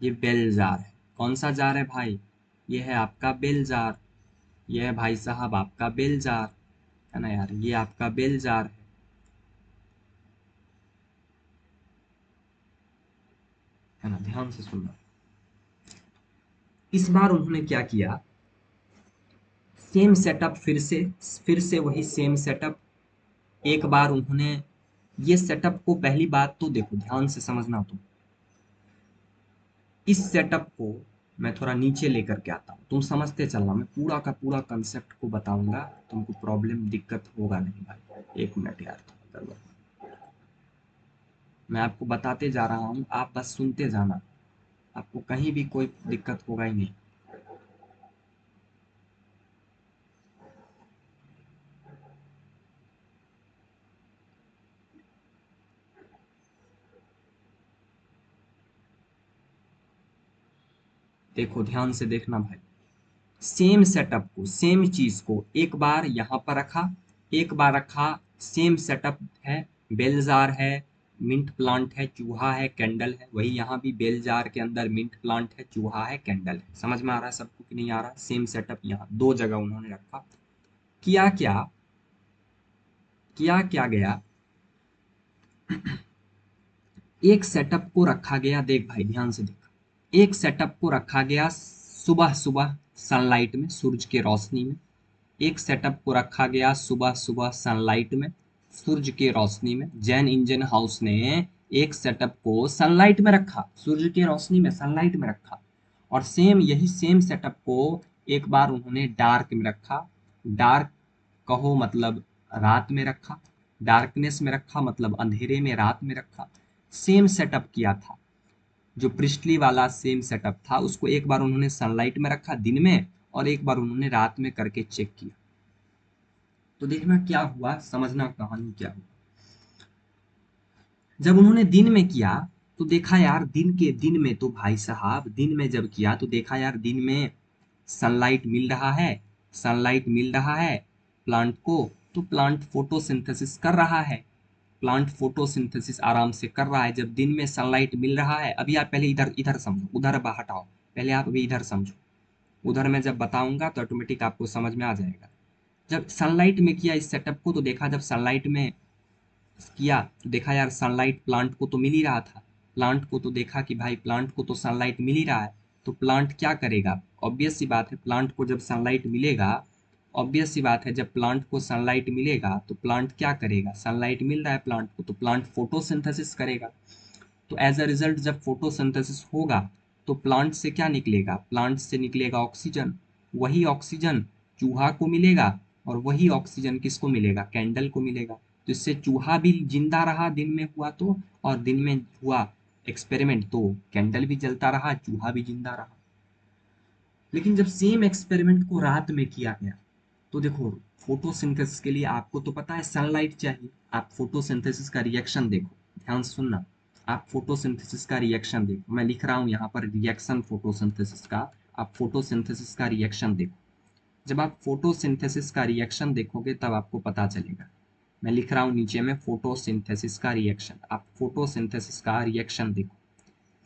ये बेल जार है। कौन सा जार है भाई, ये है आपका बेल जार। ये है भाई साहब आपका बेल जार, है ना यार, ये आपका बेल जार है ना। ध्यान से सुनना। इस बार उन्होंने क्या किया, सेम सेटअप, फिर से वही सेम सेटअप। एक बार उन्होंने ये सेटअप को, पहली बात तो देखो ध्यान से समझना, तुम इस सेटअप को मैं थोड़ा नीचे लेकर के आता हूँ, तुम समझते चलना, मैं पूरा का पूरा कंसेप्ट को बताऊंगा, तुमको प्रॉब्लम दिक्कत होगा नहीं भाई। एक मिनट यार, थोड़ा गड़बड़। मैं आपको बताते जा रहा हूँ, आप बस सुनते जाना, आपको कहीं भी कोई दिक्कत होगा ही नहीं। देखो ध्यान से देखना भाई, सेम सेटअप को, सेम चीज को एक बार यहाँ पर रखा, एक बार रखा, सेम सेटअप है, बेल जार है, मिंट प्लांट है, चूहा है, कैंडल है। वही यहाँ भी बेल जार के अंदर मिंट प्लांट है, चूहा है, कैंडल है। समझ में आ रहा है सबको कि नहीं आ रहा। सेम सेटअप यहाँ दो जगह उन्होंने रखा। किया क्या, किया क्या गया, एक सेटअप को रखा गया, देख भाई ध्यान से देख, एक सेटअप को रखा गया सुबह सुबह सनलाइट में, सूरज के रोशनी में। एक सेटअप को रखा गया सुबह सुबह सनलाइट में, सूरज की रोशनी में। जैन इंजन हाउस ने एक सेटअप को सनलाइट में रखा, सूरज की रोशनी में, सनलाइट में रखा। और सेम यही सेम सेटअप को एक बार उन्होंने डार्क में रखा। डार्क कहो मतलब रात में रखा, डार्कनेस में रखा मतलब अंधेरे में, रात में रखा। सेम सेटअप किया था, जो प्रिस्टली वाला सेम सेटअप था, उसको एक बार उन्होंने सनलाइट में रखा दिन में, और एक बार उन्होंने रात में करके चेक किया। तो देखना क्या हुआ, समझना कहानी क्या हुआ। जब उन्होंने दिन में किया तो देखा यार, दिन में तो भाई साहब, दिन में जब किया तो देखा यार, दिन में सनलाइट मिल रहा है, सनलाइट मिल रहा है प्लांट को, तो प्लांट फोटोसिंथेसिस कर रहा है, प्लांट फोटोसिंथेसिस आराम से कर रहा है जब दिन में सनलाइट मिल रहा है। अभी आप पहले इधर इधर समझो, उधर हटाओ, पहले आप अभी इधर समझो। उधर मैं जब बताऊंगा तो ऑटोमेटिक आपको समझ में आ जाएगा। जब सनलाइट में किया इस सेटअप को, तो देखा जब सनलाइट में किया तो देखा यार, सनलाइट प्लांट को तो मिल ही रहा था। प्लांट को तो देखा कि भाई प्लांट को तो सनलाइट मिल ही रहा है, तो प्लांट क्या करेगा, ऑब्वियस सी बात है, प्लांट को जब सनलाइट मिलेगा, ऑब्वियस सी बात है, जब प्लांट को सनलाइट मिलेगा तो प्लांट क्या करेगा, सनलाइट मिल रहा है प्लांट को तो प्लांट फोटोसिंथेसिस करेगा। तो एज अ रिजल्ट जब फोटोसिंथेसिस होगा तो प्लांट से क्या निकलेगा, प्लांट से निकलेगा ऑक्सीजन। वही ऑक्सीजन चूहा को मिलेगा, और वही ऑक्सीजन किसको मिलेगा, कैंडल को मिलेगा। तो इससे चूहा भी जिंदा रहा दिन में हुआ तो, और दिन में हुआ एक्सपेरिमेंट तो कैंडल भी जलता रहा, चूहा भी जिंदा रहा। लेकिन जब सेम एक्सपेरिमेंट को रात में किया गया तो देखो, फोटोसिंथेसिस के लिए आपको तो पता है सनलाइट चाहिए, आप फोटोसिंथेसिस का रिएक्शन देखो, ध्यान से सुनना। आप फोटोसिंथेसिस का रिएक्शन देखो, मैं लिख रहा हूँ यहाँ पर रिएक्शन फोटोसिंथेसिस का। आप फोटोसिंथेसिस का रिएक्शन देखो। जब आप फोटोसिंथेसिस का रिएक्शन देखोगे तब आपको पता चलेगा। मैं लिख रहा हूँ नीचे में फोटोसिंथेसिस का रिएक्शन। आप फोटोसिंथेसिस का रिएक्शन देखो।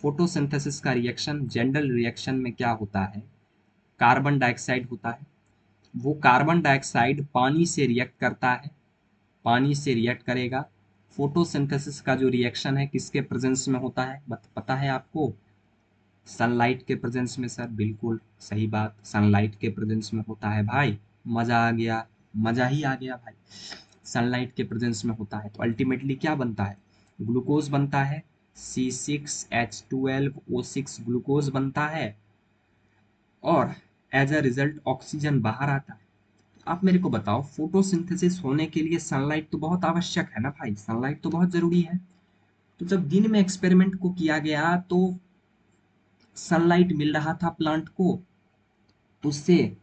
फोटोसिंथेसिस का रिएक्शन जनरल रिएक्शन में क्या होता है, कार्बन डाइऑक्साइड होता है। वो कार्बन डाइऑक्साइड पानी से रिएक्ट करता है, पानी से रिएक्ट करेगा। फोटोसिंथेसिस का जो रिएक्शन है किसके प्रेजेंस में होता है, पता है आपको? सनलाइट के प्रेजेंस में सर, बिल्कुल सही बात, सनलाइट के प्रेजेंस में होता है भाई। मजा आ गया, मजा ही आ गया भाई। सनलाइट के प्रेजेंस में होता है तो अल्टीमेटली क्या बनता है, ग्लूकोज बनता है। C6H12O6 ग्लूकोज बनता है और एज अ रिजल्ट ऑक्सीजन बाहर आता है। आप मेरे को बताओ, फोटोसिंथेसिस होने के लिए सनलाइट तो बहुत आवश्यक है ना भाई, सनलाइट तो बहुत जरूरी है। तो जब दिन में एक्सपेरिमेंट को किया गया तो सनलाइट मिल रहा था प्लांट को, तो उससे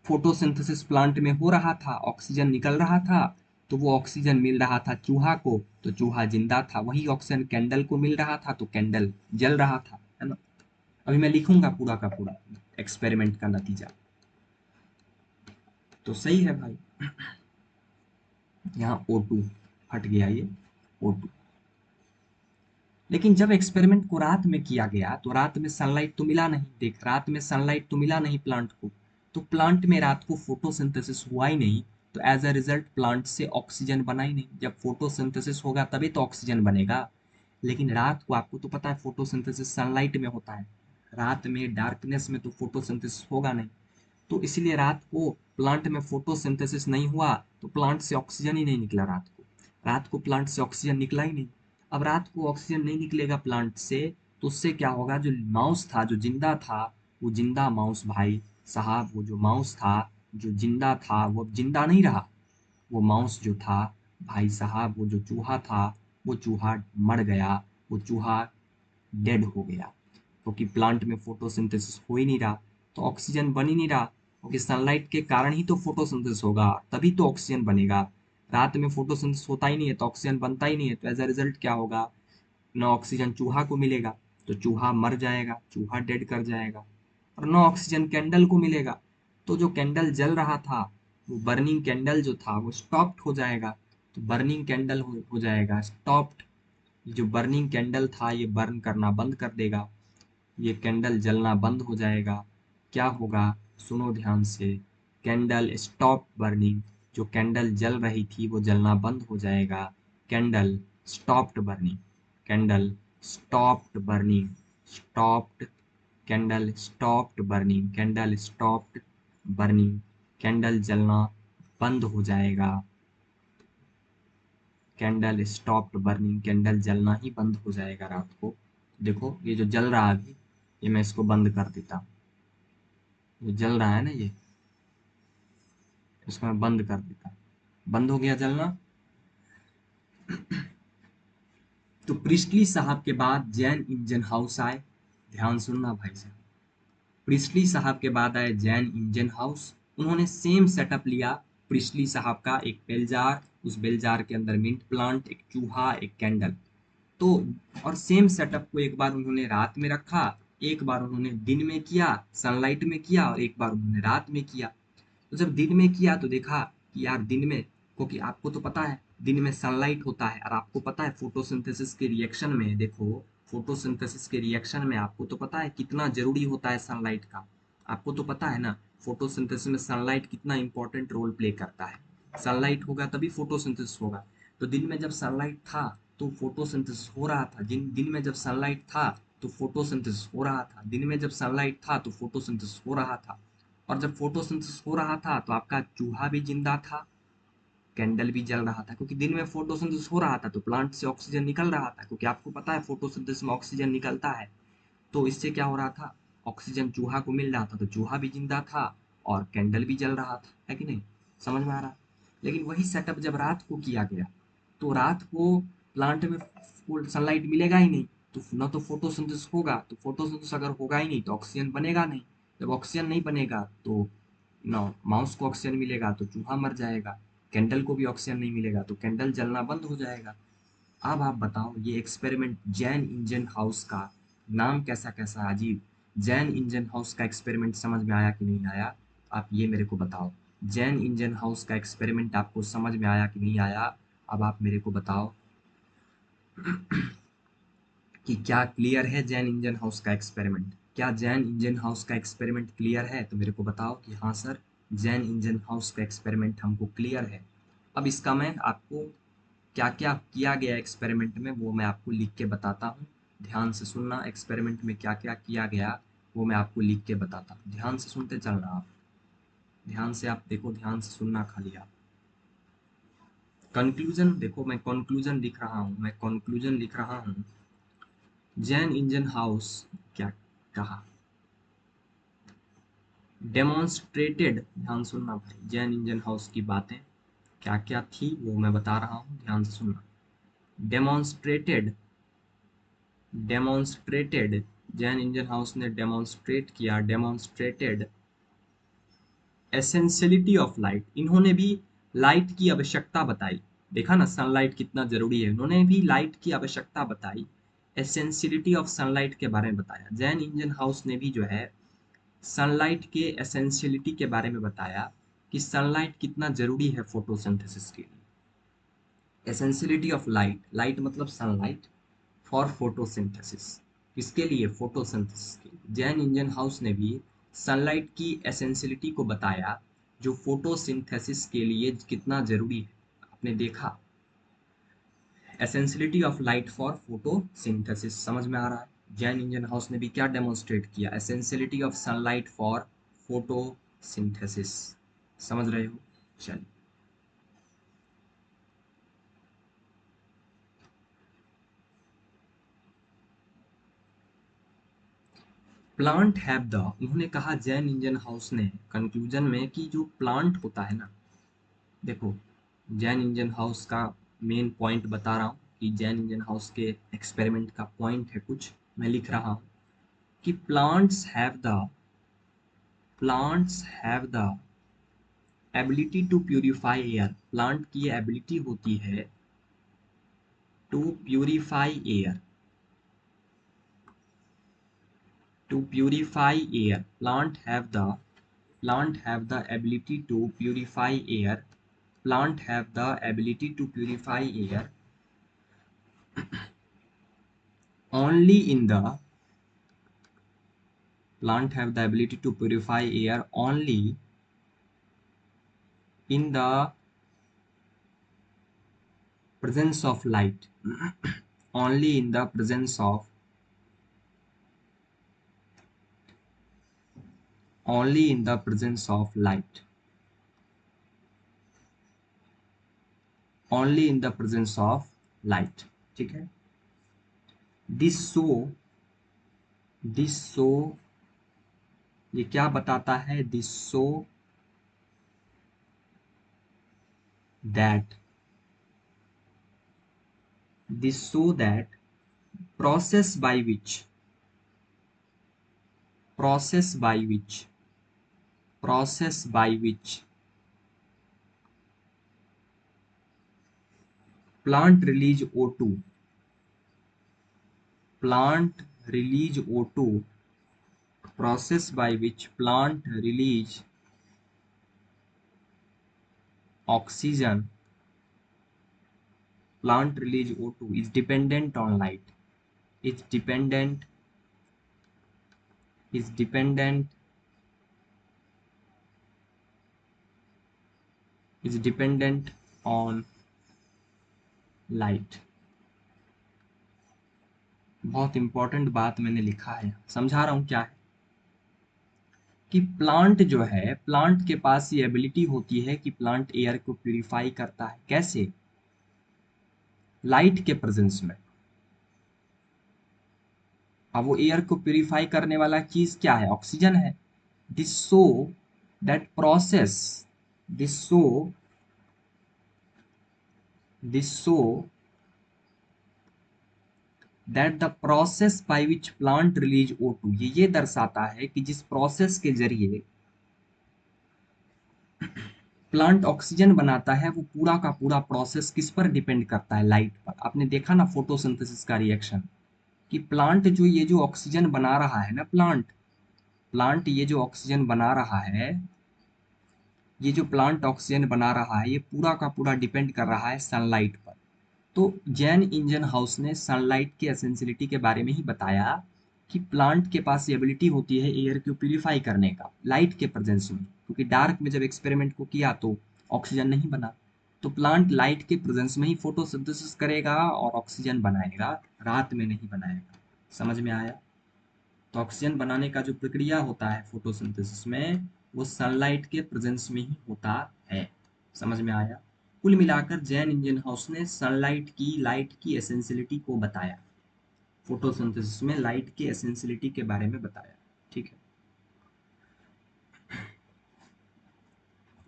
फोटोसिंथेसिस प्लांट में हो रहा था, ऑक्सीजन निकल रहा था। तो वो ऑक्सीजन मिल रहा था चूहा को, तो चूहा जिंदा था। वही ऑक्सीजन कैंडल को मिल रहा था, तो कैंडल जल रहा था, है ना। अभी मैं लिखूंगा पूरा का पूरा एक्सपेरिमेंट का नतीजा। तो सही है भाई। यहाँ O2 हट गया, ये O2। लेकिन जब एक्सपेरिमेंट को रात में किया गया तो रात में सनलाइट तो मिला नहीं, देख, रात में सनलाइट तो मिला नहीं प्लांट को। तो प्लांट में रात को फोटोसिंथेसिस हुआ ही नहीं। तो एज अ रिजल्ट प्लांट से ऑक्सीजन बना ही नहीं। जब फोटोसिंथेसिस होगा तभी तो ऑक्सीजन बनेगा। लेकिन रात को आपको तो पता है फोटोसिंथेसिस सनलाइट में होता है, रात में डार्कनेस में तो फोटोसिंथेसिस होगा नहीं। तो इसलिए रात को प्लांट में फोटोसिंथेसिस नहीं हुआ, तो प्लांट से ऑक्सीजन ही नहीं निकला रात को। रात को प्लांट से ऑक्सीजन निकला ही नहीं। अब रात को ऑक्सीजन नहीं निकलेगा प्लांट से, तो उससे क्या होगा, जो माउस था, जो जिंदा था, वो जिंदा माउस भाई साहब, वो जो माउस था, जो जिंदा था, वो अब जिंदा नहीं रहा। वो माउस जो था भाई साहब, वो जो चूहा था, वो चूहा मर गया। वो चूहा डेड हो गया, क्योंकि प्लांट में फोटोसिंथेसिस हो ही नहीं रहा, तो ऑक्सीजन बन ही नहीं रहा। क्योंकि सनलाइट के कारण ही तो फोटोसिंथेसिस होगा, तभी तो ऑक्सीजन बनेगा। रात में फोटोसिंथेसिस होता ही नहीं है तो ऑक्सीजन बनता ही नहीं है, तो एज अ रिजल्ट क्या होगा, ना ऑक्सीजन चूहा को मिलेगा, तो चूहा मर जाएगा, चूहा डेड कर जाएगा। और ना ऑक्सीजन कैंडल को मिलेगा, तो जो कैंडल जल रहा था, वो बर्निंग कैंडल जो था वो स्टॉप्ड हो जाएगा। तो बर्निंग कैंडल हो जाएगा स्टॉप्ड। जो बर्निंग कैंडल था ये बर्न करना बंद कर देगा, ये कैंडल जलना बंद हो जाएगा। क्या होगा, सुनो ध्यान से, कैंडल स्टॉप बर्निंग। जो कैंडल जल रही थी वो जलना बंद हो जाएगा। Candle stopped burning, candle stopped burning, stopped, candle stopped burning, candle stopped burning, candle जलना बंद हो जाएगा। कैंडल स्टॉप्ड बर्निंग, कैंडल जलना ही बंद हो जाएगा रात को। देखो ये जो जल रहा है अभी, ये मैं इसको बंद कर देता हूँ। ये जल रहा है ना, ये, इसको मैं बंद कर देता हूँ। बंद हो गया जलना। तो प्रिस्टली साहब के बाद जैन इंजन हाउस आए। ध्यान सुनना भाई साहब, प्रिस्टली साहब के बाद आए जैन इंजन हाउस। उन्होंने सेम सेटअप लिया। प्रिस्टली साहब का एक बेल जार, उस बेल जार के अंदर मिंट प्लांट, एक चूहा, एक कैंडल। तो और सेम सेटअप को एक बार उन्होंने रात में रखा, एक बार उन्होंने दिन में किया, सनलाइट में किया, और एक बार उन्होंने रात में किया। तो जब दिन में किया तो देखा कि यार दिन में, क्योंकि आपको तो पता है दिन में सनलाइट होता है, और आपको पता है फोटोसिंथेसिस के रिएक्शन में, देखो फोटोसिंथेसिस के रिएक्शन में आपको तो पता है कितना जरूरी होता है सनलाइट का। आपको तो पता है ना, फोटोसिंथेसिस में सनलाइट कितना इंपॉर्टेंट रोल प्ले करता है। सनलाइट होगा तभी फोटोसिंथेसिस होगा। तो दिन में जब सनलाइट था तो फोटोसिंथेसिस हो रहा था, दिन में जब सनलाइट था तो फोटोसिंथेसिस हो रहा था, दिन में जब सनलाइट था तो फोटोसिंथेसिस हो रहा था। और जब फोटोसिंथेसिस हो रहा था तो आपका चूहा भी जिंदा था, कैंडल भी जल रहा था, क्योंकि दिन में फोटोसिंथेसिस हो रहा था तो प्लांट से ऑक्सीजन निकल रहा था, क्योंकि आपको पता है फोटोसिंथेसिस में ऑक्सीजन निकलता है। तो इससे क्या हो रहा था, ऑक्सीजन चूहा को मिल रहा था, तो चूहा भी जिंदा था और कैंडल भी जल रहा था, है कि नहीं, समझ में आ रहा। लेकिन वही सेटअप जब रात को किया गया, तो रात को प्लांट में सनलाइट मिलेगा ही नहीं, तो न तो फोटोसिंथेसिस होगा, तो फोटोसिंथेसिस अगर होगा ही नहीं तो ऑक्सीजन बनेगा नहीं। जब ऑक्सीजन नहीं बनेगा तो ना माउस को ऑक्सीजन मिलेगा तो चूहा मर जाएगा, कैंडल को भी ऑक्सीजन नहीं मिलेगा तो कैंडल जलना बंद हो जाएगा। अब आप बताओ ये एक्सपेरिमेंट जैन इंजन हाउस का नाम कैसा कैसा अजीब। जैन इंजन हाउस का एक्सपेरिमेंट समझ में आया कि नहीं आया, आप ये मेरे को बताओ। जैन इंजन हाउस का एक्सपेरिमेंट आपको समझ में आया कि नहीं आया, अब आप मेरे को बताओ कि क्या क्लियर है जैन इंजन हाउस का एक्सपेरिमेंट। क्या जैन इंजन हाउस का एक्सपेरिमेंट क्लियर है, तो मेरे को बताओ कि हाँ सर जैन इंजन हाउस का एक्सपेरिमेंट हमको क्लियर है। अब इसका मैं आपको क्या क्या किया गया एक्सपेरिमेंट में वो मैं आपको लिख के बताता हूँ। ध्यान से सुनना, एक्सपेरिमेंट में क्या क्या किया गया वो मैं आपको लिख के बताता हूँ। ध्यान से सुनते चलना आप, ध्यान से आप देखो, ध्यान से सुनना खाली आप। कंक्लूजन देखो, मैं कंक्लूजन लिख रहा हूँ, मैं कंक्लूजन लिख रहा हूँ। जैन इंजन हाउस क्या कहा, डेमोन्स्ट्रेटेड, ध्यान सुनना भाई, जैन इंजन हाउस की बातें क्या क्या थी वो मैं बता रहा हूँ, ध्यान से सुनना। Demonstrated, demonstrated, Jain Ingenhousz ने डेमोन्स्ट्रेट किया, डेमोन्स्ट्रेटेड एसेंशियलिटी ऑफ लाइट, इन्होंने भी लाइट की आवश्यकता बताई। देखा ना सनलाइट कितना जरूरी है, उन्होंने भी लाइट की आवश्यकता बताई, एसेंशियलिटी ऑफ सनलाइट के बारे में बताया। जैन इंजन हाउस ने भी जो है सनलाइट के एसेंशियलिटी के बारे में बताया कि सनलाइट कितना जरूरी है फोटोसिंथेसिस के लिए। एसेंशियलिटी ऑफ लाइट, लाइट मतलब सनलाइट, फॉर फोटोसिंथेसिस, किसके लिए, फोटोसिंथेसिस के लिए। जैन इंजन हाउस ने भी सनलाइट की एसेंशियलिटी को बताया जो फोटोसिंथेसिस के लिए कितना जरूरी है। आपने देखा essentiality of light for photosynthesis, समझ में आ रहा है। जैन इंजन हाउस ने भी क्या डेमोन्स्ट्रेट किया, essentiality of sunlight for photosynthesis, समझ रहे हो। चलिए प्लांट हैव द, उन्होंने कहा जैन इंजन हाउस ने कंक्लूजन में कि जो प्लांट होता है ना, देखो जैन इंजन हाउस का मेन पॉइंट बता रहा हूँ कि जैन इंजन हाउस के एक्सपेरिमेंट का पॉइंट है कुछ, मैं लिख रहा हूँ कि plants have the ability to purify air, plant की एबिलिटी होती है to purify air, to purify air, plant have the ability to purify air, plant have the ability to purify air only in the, plant have the ability to purify air only in the presence of light, only in the presence of, only in the presence of light, only in the presence of light, ठीक है। This show ये क्या बताता है, this show that, this so that process by which, process by which, process by which plant release O2, plant release O2, process by which plant release oxygen, plant release O2 is dependent on light, is dependent, is dependent, is dependent on light। बहुत important बात मैंने लिखा है, समझा रहा हूं क्या है कि प्लांट जो है, प्लांट के पास ये एबिलिटी होती है कि प्लांट एयर को प्यूरिफाई करता है, कैसे, लाइट के प्रेजेंस में। अब वो एयर को प्यूरिफाई करने वाला चीज क्या है, ऑक्सीजन है। This so that process, this so, this so that the process by which plant release O2, ये दर्शाता है कि जिस प्रोसेस के जरिए प्लांट ऑक्सीजन बनाता है वो पूरा का पूरा प्रोसेस किस पर डिपेंड करता है? लाइट पर। आपने देखा ना फोटोसिंथेसिस का रिएक्शन, कि प्लांट जो ये जो ऑक्सीजन बना रहा है ना, प्लांट प्लांट ये जो ऑक्सीजन बना रहा है, ये जो प्लांट ऑक्सीजन बना रहा है, ये पूरा का पूरा डिपेंड कर रहा है सनलाइट पर। तो जैन इंजन हाउस ने सनलाइट की एसेंशियलिटी के बारे में ही बताया कि प्लांट के पास ये एबिलिटी होती है एयर को प्यूरिफाई करने का लाइट के प्रेजेंस में, क्योंकि डार्क में जब एक्सपेरिमेंट को किया तो ऑक्सीजन नहीं बना। तो प्लांट लाइट के प्रेजेंस में ही फोटोसिंथेसिस करेगा और ऑक्सीजन बनाएगा, रात में नहीं बनाएगा। समझ में आया? तो ऑक्सीजन बनाने का जो प्रक्रिया होता है फोटोसिंथेसिस में, वो सनलाइट के प्रेजेंस में ही होता है। समझ में आया? कुल मिलाकर जैन इंजन हाउस ने सनलाइट की लाइट की एसेंशियलिटी को बताया, फोटोसिंथेसिस में लाइट की एसेंशियलिटी के बारे में बताया। ठीक है,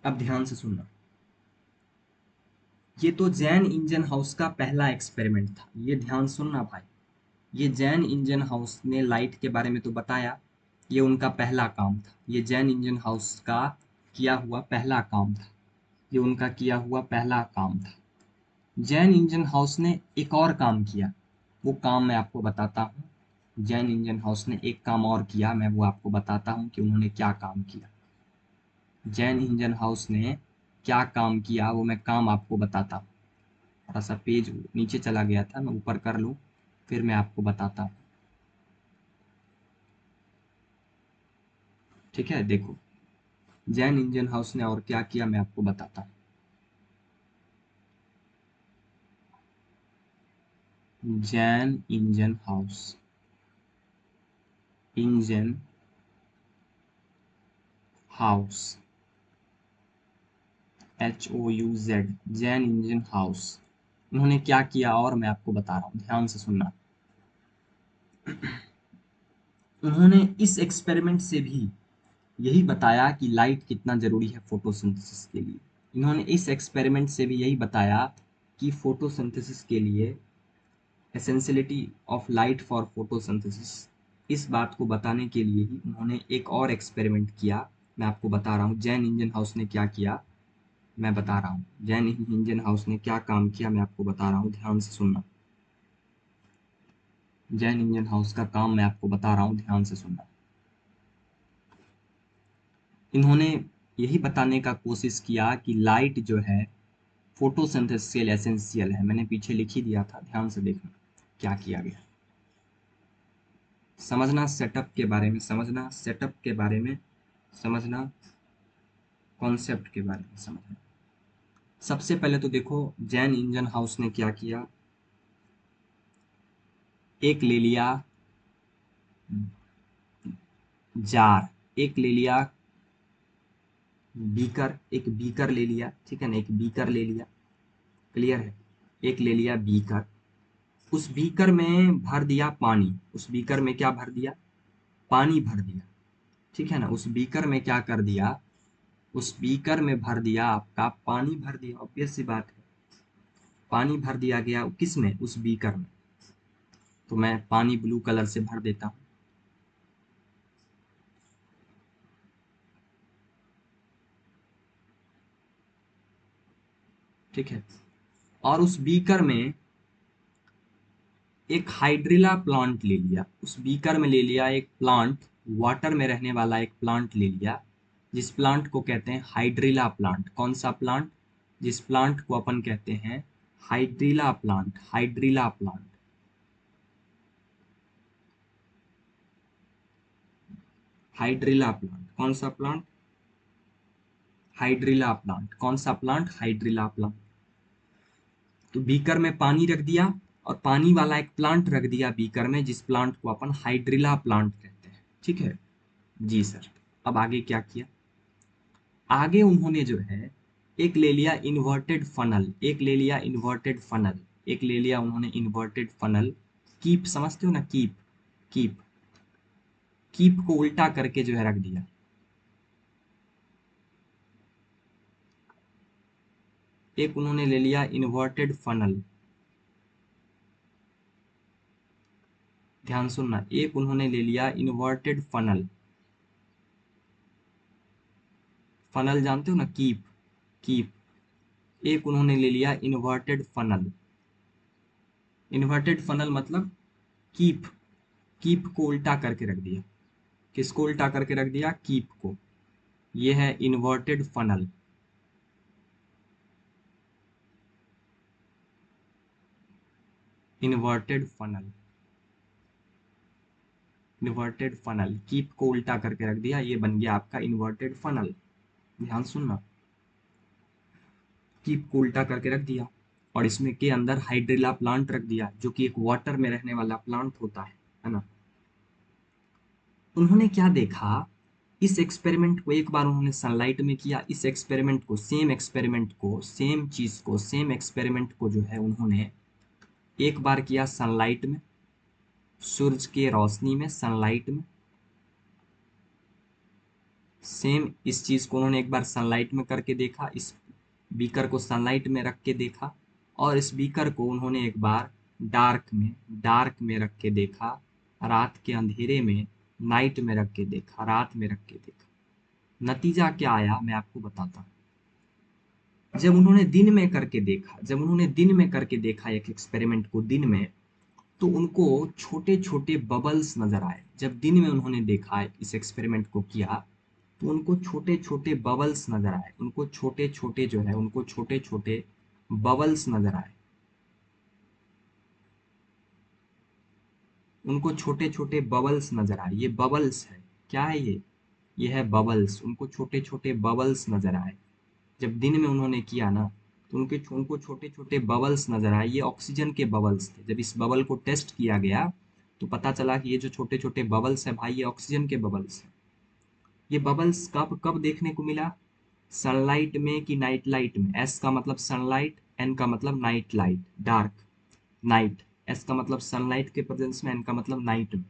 अब ध्यान से सुनना। ये तो जैन इंजन हाउस का पहला एक्सपेरिमेंट था, ये ध्यान सुनना भाई। ये जैन इंजन हाउस ने लाइट के बारे में तो बताया, ये उनका पहला काम था। ये जैन इंजन हाउस का किया हुआ पहला काम था, ये उनका किया हुआ पहला काम था। जैन इंजन हाउस ने एक और काम किया, वो काम मैं आपको बताता हूँ। जैन इंजन हाउस ने एक काम और किया, मैं वो आपको बताता हूँ कि उन्होंने क्या काम किया। जैन इंजन हाउस ने क्या काम किया वो मैं काम आपको बताता हूँ। थोड़ा सा पेज नीचे चला गया था, मैं ऊपर कर लूँ, फिर मैं आपको बताता हूँ। ठीक है, देखो जैन इंजन हाउस ने और क्या किया मैं आपको बताता हूँ। Jain engine house, engine house, HOUZ, Jain engine house, उन्होंने क्या किया और मैं आपको बता रहा हूँ, ध्यान से सुनना। उन्होंने इस एक्सपेरिमेंट से भी यही बताया कि लाइट कितना जरूरी है फोटोसिंथेसिस के लिए। इन्होंने इस एक्सपेरिमेंट से भी यही बताया कि फोटोसिंथेसिस के लिए essentiality of light for photosynthesis, इस बात को बताने के लिए ही उन्होंने एक और एक्सपेरिमेंट किया। मैं आपको बता रहा हूँ जैन इंजन हाउस ने क्या किया, मैं बता रहा हूँ जैन इंजन हाउस ने क्या काम किया, मैं आपको बता रहा हूँ, ध्यान से सुनना। जैन इंजन हाउस का काम मैं आपको बता रहा हूँ, ध्यान से सुनना। इन्होंने यही बताने का कोशिश किया कि लाइट जो है फोटोसिंथेसिस के लिए एसेंशियल है। मैंने पीछे लिख ही दिया था, ध्यान से देखना क्या किया गया। समझना सेटअप के बारे में, समझना सेटअप के बारे में, समझना कॉन्सेप्ट के बारे में समझना। सबसे पहले तो देखो जैन इंजन हाउस ने क्या किया, एक ले लिया जार, एक ले लिया बीकर, एक बीकर ले लिया, ठीक है ना, एक बीकर ले लिया, क्लियर है? एक ले लिया बीकर, उस बीकर में भर दिया पानी, उस बीकर में क्या भर दिया? पानी भर दिया, ठीक है ना। उस बीकर में क्या कर दिया? उस बीकर में भर दिया, आपका पानी भर दिया, ऑब्वियस सी बात है। पानी भर दिया गया किस में? उस बीकर में। तो मैं पानी ब्लू कलर से भर देता हूँ, ठीक है। और उस बीकर में एक हाइड्रिला प्लांट ले लिया, उस बीकर में ले लिया एक प्लांट, वाटर में रहने वाला एक प्लांट ले लिया, जिस प्लांट को कहते हैं हाइड्रिला प्लांट। कौन सा प्लांट? जिस प्लांट को अपन कहते हैं hydrilla plant, hydrilla plant, hydrilla plant. कौन सा प्लांट? Hydrilla plant. कौन सा प्लांट? Hydrilla plant. तो बीकर में पानी रख दिया और पानी वाला एक प्लांट रख दिया बीकर में, जिस प्लांट को अपन हाइड्रिला प्लांट कहते हैं, ठीक है जी सर। अब आगे क्या किया? आगे उन्होंने जो है एक ले लिया इन्वर्टेड फनल, एक ले लिया इन्वर्टेड फनल, एक ले लिया उन्होंने इन्वर्टेड फनल। कीप समझते हो ना, कीप, कीप, कीप को उल्टा करके जो है रख दिया। एक उन्होंने ले लिया इन्वर्टेड फनल, ध्यान सुनना, एक उन्होंने ले लिया इन्वर्टेड फनल। फनल जानते हो ना, कीप, कीप। एक उन्होंने ले लिया इन्वर्टेड फनल। इन्वर्टेड फनल मतलब कीप। कीप को उल्टा करके रख दिया। किसको उल्टा करके रख दिया? कीप को। ये है inverted funnel. Inverted funnel. Inverted funnel, keep को उल्टा करके रख दिया, ये बन गया आपका इन्वर्टेड फनल। ध्यान सुनना, कीप को उल्टा करके रख दिया और इसमें के अंदर हाइड्रिला प्लांट रख दिया, जो कि एक वाटर में रहने वाला प्लांट होता है ना। उन्होंने क्या देखा, इस एक्सपेरिमेंट को एक बार उन्होंने सनलाइट में किया। इस एक्सपेरिमेंट को, सेम एक्सपेरिमेंट को, सेम चीज को, सेम एक्सपेरिमेंट को जो है उन्होंने एक बार किया सनलाइट में, सूरज के रोशनी में, सनलाइट में। सेम इस चीज को उन्होंने एक बार सनलाइट में करके देखा। इस बीकर को सनलाइट में रख के देखा और इस बीकर को उन्होंने एक बार डार्क में रख के देखा, रात के अंधेरे में, नाइट में रख के देखा, रात में रख के देखा। नतीजा क्या आया मैं आपको बताता हूँ। जब उन्होंने दिन में करके देखा एक एक्सपेरिमेंट को दिन में, तो उनको छोटे छोटे बबल्स नजर आए। जब दिन में उन्होंने देखा, इस एक्सपेरिमेंट को किया, तो उनको छोटे छोटे बबल्स नजर आए। उनको छोटे छोटे जो है, उनको छोटे छोटे बबल्स नजर आए। उनको छोटे छोटे बबल्स नजर आए। ये बबल्स है, क्या है ये है बबल्स। उनको छोटे छोटे बबल्स नजर आए। जब दिन में उन्होंने किया ना, तो उनको छोटे छोटे बबल्स नजर आए। ये ऑक्सीजन के बबल्स थे। जब इस बबल को टेस्ट किया गया, तो पता चला कि ये जो छोटे छोटे बबल्स है भाई, ये ऑक्सीजन के बबल्स है। ये बबल्स कब कब देखने को मिला? सनलाइट में कि नाइट लाइट में? एस का मतलब सनलाइट, एन का मतलब night light, dark, night. S का मतलब सनलाइट के प्रेजेंस में, एन का मतलब नाइट में।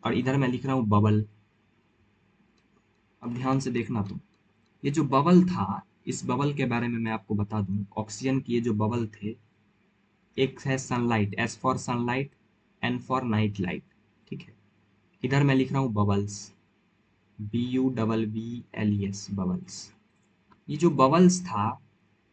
और इधर मैं लिख रहा हूँ बबल। अब ध्यान से देखना तुम, ये जो बबल था, इस बबल के बारे में मैं आपको बता दूं। ऑक्सीजन के ये जो बबल थे, एक है sunlight, S for sunlight, N for night light, ठीक है। इधर मैं लिख रहा हूँ बबल्स, BUBBLES, बबल्स। ये जो बबल्स था,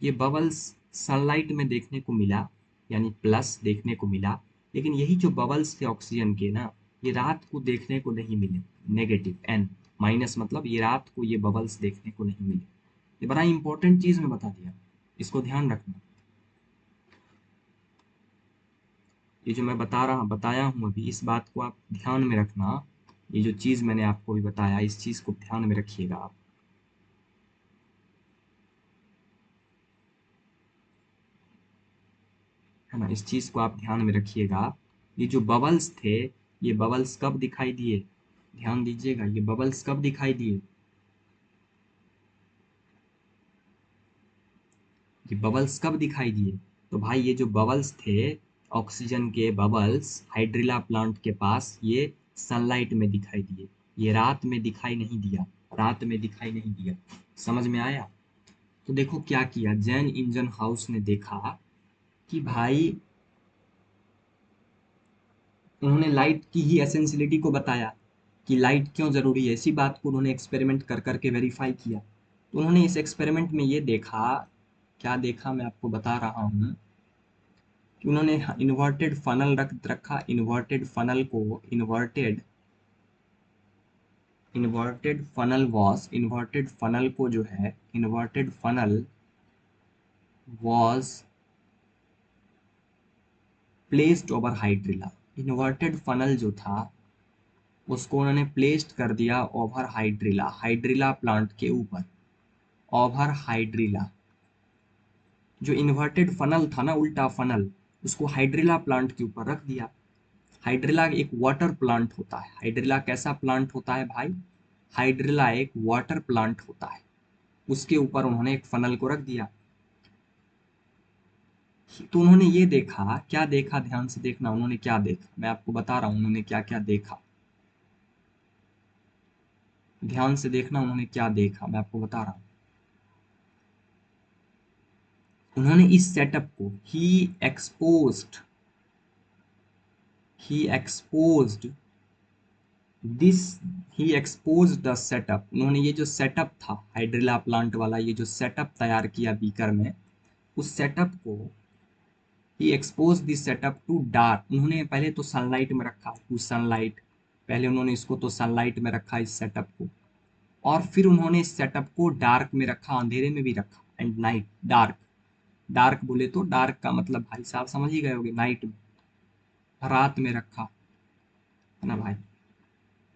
ये बबल्स सनलाइट में देखने को मिला, यानी प्लस देखने को मिला। लेकिन यही जो बबल्स थे ऑक्सीजन के ना, ये रात को देखने को नहीं मिले, नेगेटिव, एन माइनस, मतलब ये रात को ये बबल्स देखने को नहीं मिले। ये बड़ा इंपॉर्टेंट चीज मैं बता दिया, इसको ध्यान रखना। ये जो मैं बताया हूँ अभी, इस बात को आप ध्यान में रखना। ये जो चीज मैंने आपको अभी बताया, इस चीज को ध्यान में रखिएगा आप, है ना। इस चीज को आप ध्यान में रखिएगा। ये जो बबल्स थे, ये बबल्स कब दिखाई दिए? ध्यान दीजिएगा, ये बबल्स कब दिखाई दिए? ये बबल्स कब दिखाई दिए? तो भाई ये जो बबल्स थे, ऑक्सीजन के बबल्स, हाइड्रिला प्लांट के पास, ये सनलाइट में दिखाई दिए। ये रात में दिखाई नहीं दिया, रात में दिखाई नहीं दिया। समझ में आया? तो देखो क्या किया जैन इंजन हाउस ने, देखा कि भाई उन्होंने लाइट की ही एसेंशियलिटी को बताया कि लाइट क्यों जरूरी है। इसी बात को उन्होंने एक्सपेरिमेंट कर करके वेरीफाई किया। तो उन्होंने इस एक्सपेरिमेंट में ये देखा, क्या देखा मैं आपको बता रहा हूँ, कि उन्होंने इन्वर्टेड फनल रख रखा। इन्वर्टेड फनल को, inverted funnel was, inverted funnel को जो है, inverted funnel was placed over hydrilla. Inverted funnel जो था, उसको उन्होंने प्लेस्ड कर दिया ओवर हाइड्रिला, हाइड्रिला प्लांट के ऊपर। ओवर हाइड्रिला, जो इन्वर्टेड फनल था ना, उल्टा फनल, उसको हाइड्रिला प्लांट के ऊपर रख दिया। हाइड्रिला एक वाटर प्लांट होता है। हाइड्रिला कैसा प्लांट होता है भाई? हाइड्रिला एक वाटर प्लांट होता है। उसके ऊपर उन्होंने एक फनल को रख दिया। तो उन्होंने ये देखा, क्या देखा ध्यान से देखना, उन्होंने क्या देखा मैं आपको बता रहा हूँ, उन्होंने क्या क्या देखा। ध्यान से देखना, उन्होंने क्या देखा मैं आपको बता रहा हूँ। उन्होंने इस सेटअप को, he exposed this he expose the setup, उन्होंने ये जो सेटअप था हाइड्रिला प्लांट वाला, ये जो सेटअप तैयार किया बीकर में, उस सेटअप को he expose this setup to dark, उन्होंने पहले तो सनलाइट में रखा, टू सनलाइट, पहले उन्होंने इसको तो सनलाइट में रखा इस सेटअप को, और फिर उन्होंने इस सेटअप को डार्क में रखा, अंधेरे में भी रखा, एंड नाइट डार्क, डार्क बोले तो डार्क का मतलब भाई साहब समझ ही गए होगे, नाइट में, रात में रखा है ना भाई।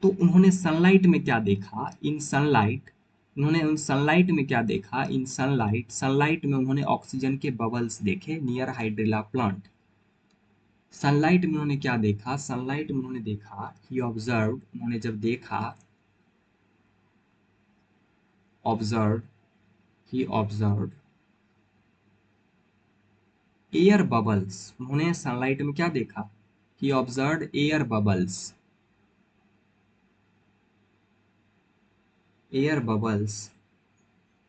तो उन्होंने सनलाइट में क्या देखा, इन सनलाइट, उन्होंने उन सनलाइट में क्या देखा, इन सनलाइट, सनलाइट में उन्होंने ऑक्सीजन के बबल्स देखे नियर हाइड्रिला प्लांट। सनलाइट में उन्होंने क्या देखा, सनलाइट में उन्होंने देखा, ही ऑब्जर्व, उन्होंने जब देखा, observe, he observe air bubbles, उन्होंने सनलाइट में क्या देखा, he observe air bubbles, air bubbles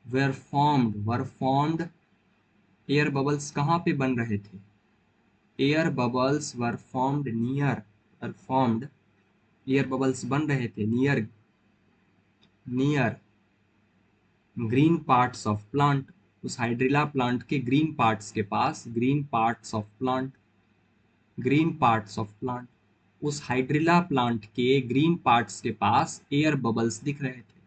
were formed, air bubbles कहाँ पे बन रहे थे, air bubbles were formed near, were formed, air bubbles बन रहे थे near, near green parts of plant, उस हाइड्रिला प्लांट के ग्रीन पार्ट्स के पास, green parts of plant, green parts of plant, उस हाइड्रिला प्लांट के ग्रीन पार्ट्स के पास एयर बबल्स दिख रहे थे।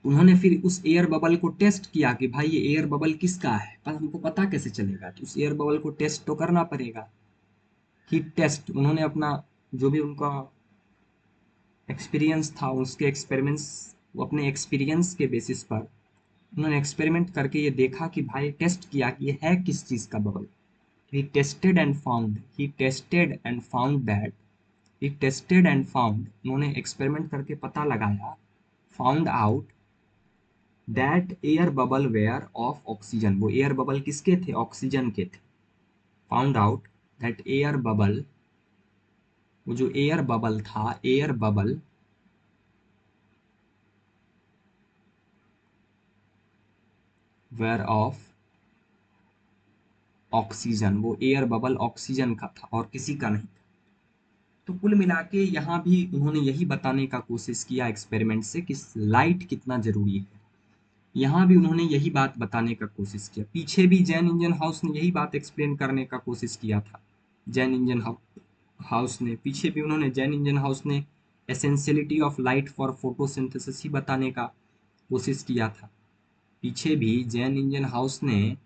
उन्होंने फिर उस एयर बबल को टेस्ट किया कि भाई ये एयर बबल किसका है, पर हमको पता कैसे चलेगा, कि उस एयर बबल को टेस्ट तो करना पड़ेगा। हीट टेस्ट, उन्होंने अपना जो भी उनका एक्सपीरियंस था, उसके एक्सपेरिमेंट्स, वो अपने एक्सपीरियंस के बेसिस पर उन्होंने एक्सपेरिमेंट करके ये देखा कि भाई टेस्ट किया कि ये है किस चीज़ का bubble. He tested and found, he tested and found that, he tested and found, उन्होंने एक्सपेरिमेंट करके पता लगाया, found out that air bubble were of oxygen, वो एयर बबल किसके थे, ऑक्सीजन के थे। Found out that air bubble, वो जो एयर बबल था, air bubble were of oxygen, वो एयर बबल ऑक्सीजन का था और किसी का नहीं था। तो कुल मिला के यहाँ भी उन्होंने यही बताने का कोशिश किया एक्सपेरिमेंट से कि लाइट कितना जरूरी है, यहाँ भी उन्होंने यही बात बताने का कोशिश किया। पीछे भी जैन इंजन हाउस ने यही बात एक्सप्लेन करने का कोशिश किया था, जैन इंजन हाउस ने, पीछे भी उन्होंने, जैन इंजन हाउस ने essentiality of light for photosynthesis ही बताने का कोशिश किया था। पीछे भी जैन इंजन हाउस ने,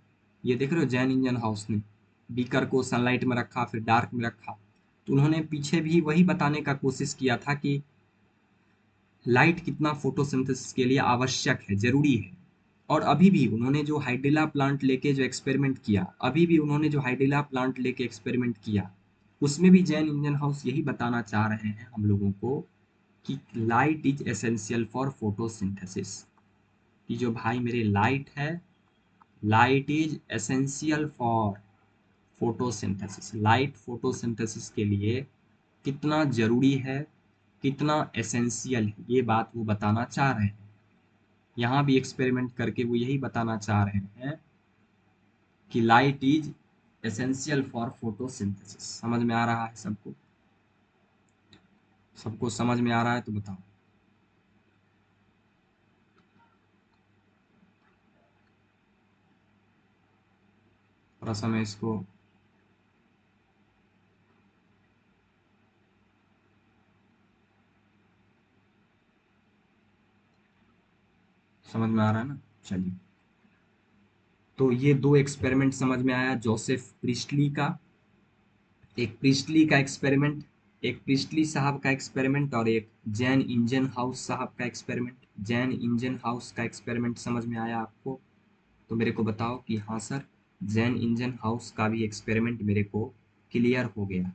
ये देख रहे हो जैन इंजन हाउस ने बीकर को सनलाइट में रखा, फिर डार्क में रखा, तो उन्होंने पीछे भी वही बताने का कोशिश किया था कि लाइट कितना फोटोसिंथेसिस के लिए आवश्यक है, जरूरी है। और अभी भी उन्होंने जो हाइड्रिला प्लांट लेके जो एक्सपेरिमेंट किया, अभी भी उन्होंने जो हाइड्रिला प्लांट लेके एक्सपेरिमेंट किया, उसमें भी जैन इंजन हाउस यही बताना चाह रहे हैं हम लोगों को कि light is essential for photosynthesis, कि जो भाई मेरे लाइट है, light is essential for photosynthesis, light photosynthesis के लिए कितना जरूरी है, कितना एसेंशियल है, ये बात वो बताना चाह रहे हैं। यहाँ भी एक्सपेरिमेंट करके वो यही बताना चाह रहे हैं कि light is essential for photosynthesis. समझ में आ रहा है सबको, सबको समझ में आ रहा है तो बताओ। थोड़ा सा मैं इसको, समझ में आ रहा है ना, चलिए। तो ये दो एक्सपेरिमेंट समझ में आया, जोसेफ प्रिस्टली का, एक प्रिस्टली का एक्सपेरिमेंट, एक प्रिस्टली साहब का एक्सपेरिमेंट, और एक जैन इंजन हाउस साहब का एक्सपेरिमेंट। जैन इंजन हाउस का एक्सपेरिमेंट समझ में आया आपको, तो मेरे को बताओ कि हाँ सर, जैन इंजन हाउस का भी एक्सपेरिमेंट मेरे को क्लियर हो गया,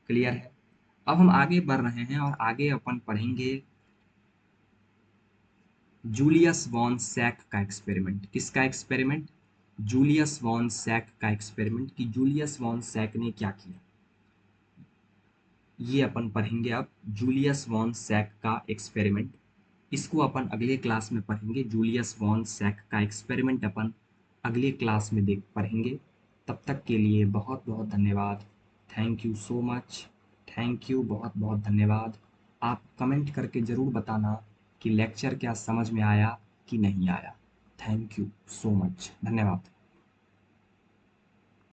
क्लियर है। अब हम आगे बढ़ रहे हैं और आगे अपन पढ़ेंगे जूलियस वॉन सैक का एक्सपेरिमेंट। किसका एक्सपेरिमेंट, जूलियस वॉन सैक का एक्सपेरिमेंट, कि जूलियस वॉन सैक ने क्या किया, ये अपन पढ़ेंगे अब, जूलियस वॉन सैक का एक्सपेरिमेंट। इसको अपन अगले क्लास में पढ़ेंगे, जूलियस वॉन सैक का एक्सपेरिमेंट अपन अगले क्लास में देख पढ़ेंगे। तब तक के लिए बहुत बहुत धन्यवाद। Thank you so much. Thank you, बहुत बहुत धन्यवाद। आप कमेंट करके ज़रूर बताना कि लेक्चर क्या समझ में आया कि नहीं आया। थैंक यू सो मच, धन्यवाद।